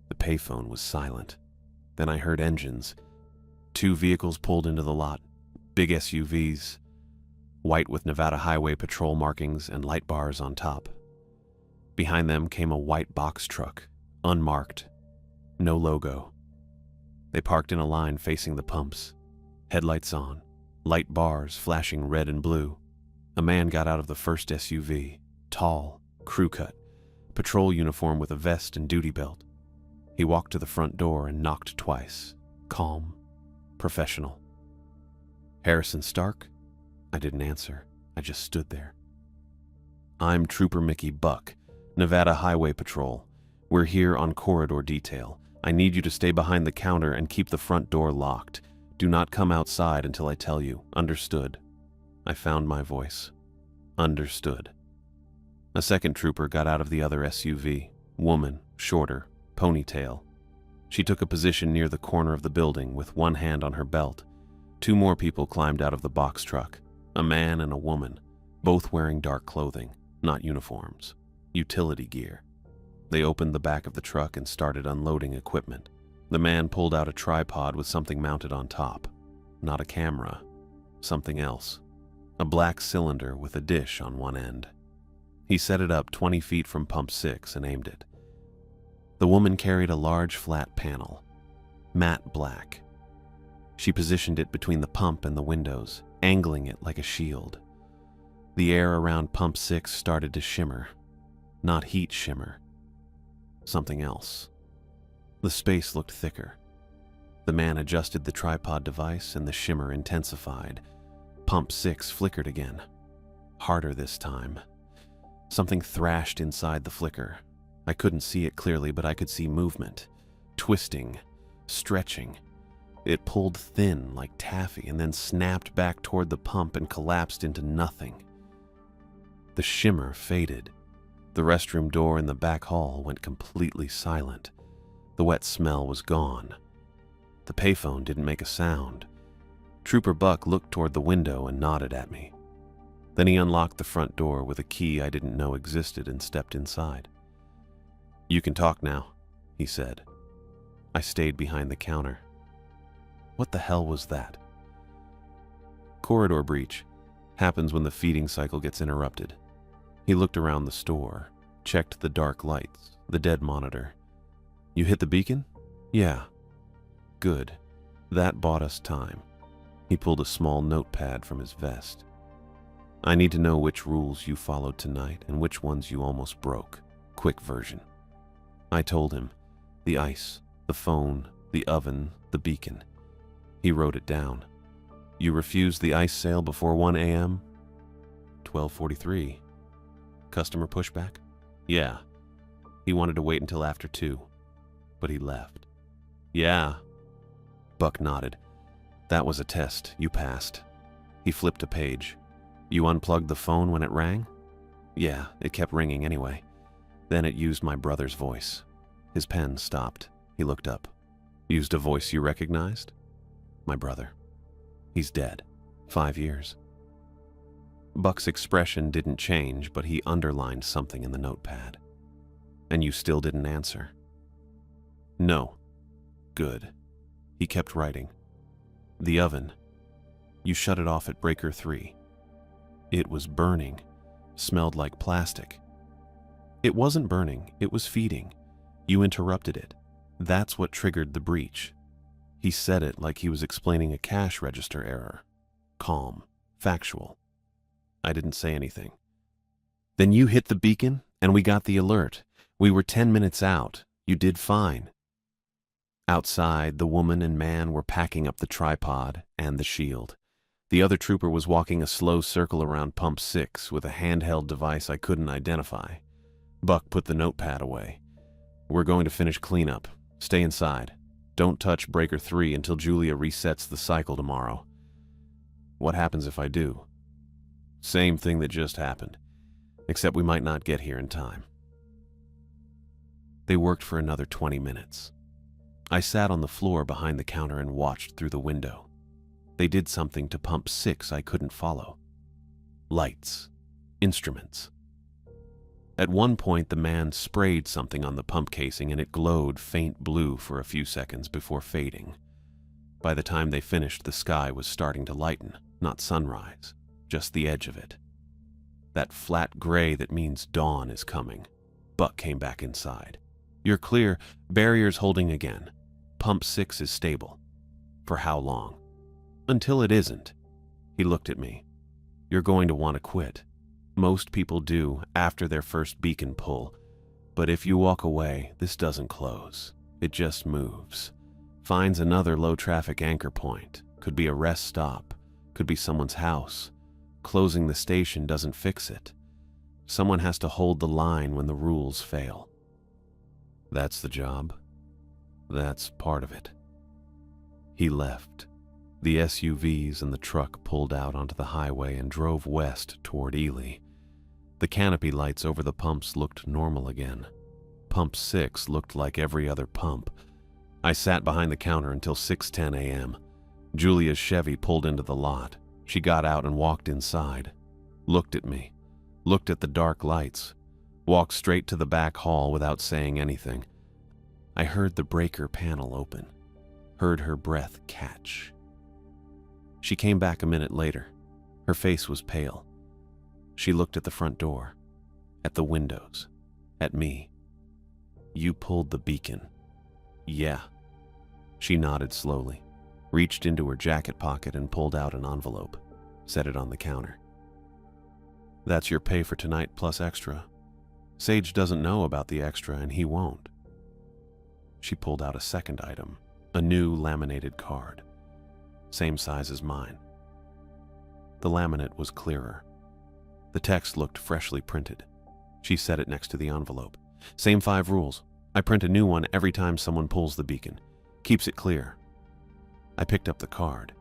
The payphone was silent. Then I heard engines. 2 vehicles pulled into the lot, big SUVs, white with Nevada Highway Patrol markings and light bars on top. Behind them came a white box truck, unmarked, no logo. They parked in a line facing the pumps, headlights on, light bars flashing red and blue. A man got out of the first SUV, tall, crew cut, patrol uniform with a vest and duty belt. He walked to the front door and knocked twice, calm, professional. Harrison Stark? I didn't answer. I just stood there. I'm Trooper Mickey Buck, Nevada Highway Patrol. We're here on corridor detail. I need you to stay behind the counter and keep the front door locked. Do not come outside until I tell you. Understood? I found my voice. Understood. A second trooper got out of the other SUV. Woman, shorter, ponytail. She took a position near the corner of the building with one hand on her belt. 2 more people climbed out of the box truck. A man and a woman, both wearing dark clothing, not uniforms, utility gear. They opened the back of the truck and started unloading equipment. The man pulled out a tripod with something mounted on top. Not a camera, something else. A black cylinder with a dish on one end. He set it up 20 feet from Pump 6 and aimed it. The woman carried a large flat panel, matte black. She positioned it between the pump and the windows, angling it like a shield. The air around Pump 6 started to shimmer. Not heat shimmer. Something else. The space looked thicker. The man adjusted the tripod device and the shimmer intensified. Pump 6 flickered again. Harder this time. Something thrashed inside the flicker. I couldn't see it clearly, but I could see movement. Twisting. Stretching. It pulled thin like taffy and then snapped back toward the pump and collapsed into nothing. The shimmer faded. The restroom door in the back hall went completely silent. The wet smell was gone. The payphone didn't make a sound. Trooper Buck looked toward the window and nodded at me. Then he unlocked the front door with a key I didn't know existed and stepped inside. "You can talk now," he said. I stayed behind the counter. What the hell was that? Corridor breach happens when the feeding cycle gets interrupted. He looked around the store, checked the dark lights, the dead monitor. "You hit the beacon?" "Yeah." "Good. That bought us time." He pulled a small notepad from his vest. "I need to know which rules you followed tonight and which ones you almost broke. Quick version." I told him. The ice, the phone, the oven, the beacon. He wrote it down. "You refused the ice sale before 1 a.m.? 12:43. Customer pushback?" Yeah. He wanted to wait until after 2, but he left. Yeah. Buck nodded. That was a test. You passed. He flipped a page. You unplugged the phone when it rang? Yeah, it kept ringing anyway. Then it used my brother's voice. His pen stopped. He looked up. Used a voice you recognized? My brother. He's dead. 5 years. Buck's expression didn't change, but he underlined something in the notepad. And you still didn't answer? No. Good. He kept writing. The oven. You shut it off at breaker 3. It was burning. Smelled like plastic. It wasn't burning, it was feeding. You interrupted it. That's what triggered the breach. He said it like he was explaining a cash register error. Calm. Factual. I didn't say anything. Then you hit the beacon, and we got the alert. We were 10 minutes out. You did fine. Outside, the woman and man were packing up the tripod and the shield. The other trooper was walking a slow circle around Pump 6 with a handheld device I couldn't identify. Buck put the notepad away. We're going to finish cleanup. Stay inside. Don't touch breaker 3 until Julia resets the cycle tomorrow. What happens if I do? Same thing that just happened, except we might not get here in time. They worked for another 20 minutes. I sat on the floor behind the counter and watched through the window. They did something to Pump 6 I couldn't follow. Lights. Instruments. At one point, the man sprayed something on the pump casing and it glowed faint blue for a few seconds before fading. By the time they finished, the sky was starting to lighten, not sunrise, just the edge of it. That flat gray that means dawn is coming. Buck came back inside. You're clear. Barrier's holding again. Pump 6 is stable. For how long? Until it isn't. He looked at me. You're going to want to quit. Most people do after their first beacon pull. But if you walk away, this doesn't close. It just moves. Finds another low-traffic anchor point. Could be a rest stop. Could be someone's house. Closing the station doesn't fix it. Someone has to hold the line when the rules fail. That's the job. That's part of it. He left. The SUVs and the truck pulled out onto the highway and drove west toward Ely. The canopy lights over the pumps looked normal again. Pump 6 looked like every other pump. I sat behind the counter until 6:10 a.m. Julia's Chevy pulled into the lot. She got out and walked inside. Looked at me. Looked at the dark lights. Walked straight to the back hall without saying anything. I heard the breaker panel open. Heard her breath catch. She came back a minute later. Her face was pale. She looked at the front door, at the windows, at me. You pulled the beacon. Yeah. She nodded slowly, reached into her jacket pocket and pulled out an envelope, set it on the counter. That's your pay for tonight plus extra. Sage doesn't know about the extra and he won't. She pulled out a second item, a new laminated card. Same size as mine. The laminate was clearer. The text looked freshly printed. She set it next to the envelope. Same 5 rules. I print a new one every time someone pulls the beacon. Keeps it clear. I picked up the card.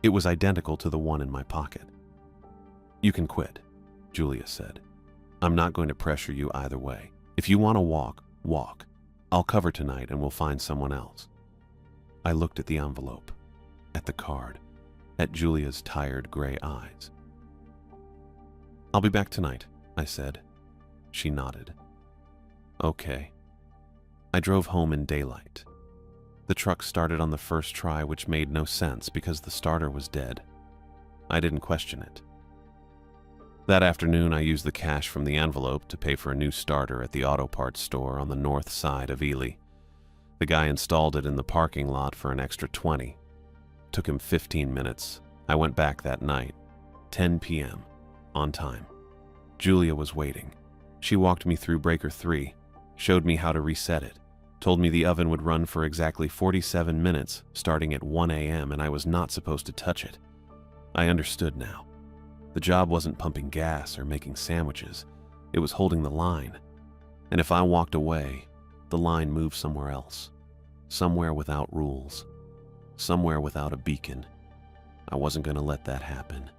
It was identical to the one in my pocket. You can quit, Julia said. I'm not going to pressure you either way. If you want to walk, walk. I'll cover tonight and we'll find someone else. I looked at the envelope, at the card, at Julia's tired gray eyes. I'll be back tonight, I said. She nodded. Okay. I drove home in daylight. The truck started on the first try, which made no sense because the starter was dead. I didn't question it. That afternoon, I used the cash from the envelope to pay for a new starter at the auto parts store on the north side of Ely. The guy installed it in the parking lot for an extra $20. Took him 15 minutes. I went back that night, 10 p.m., on time. Julia was waiting. She walked me through breaker 3, showed me how to reset it, told me the oven would run for exactly 47 minutes, starting at 1 a.m., and I was not supposed to touch it. I understood now. The job wasn't pumping gas or making sandwiches. It was holding the line. And if I walked away, the line moved somewhere else. Somewhere without rules. Somewhere without a beacon. I wasn't going to let that happen.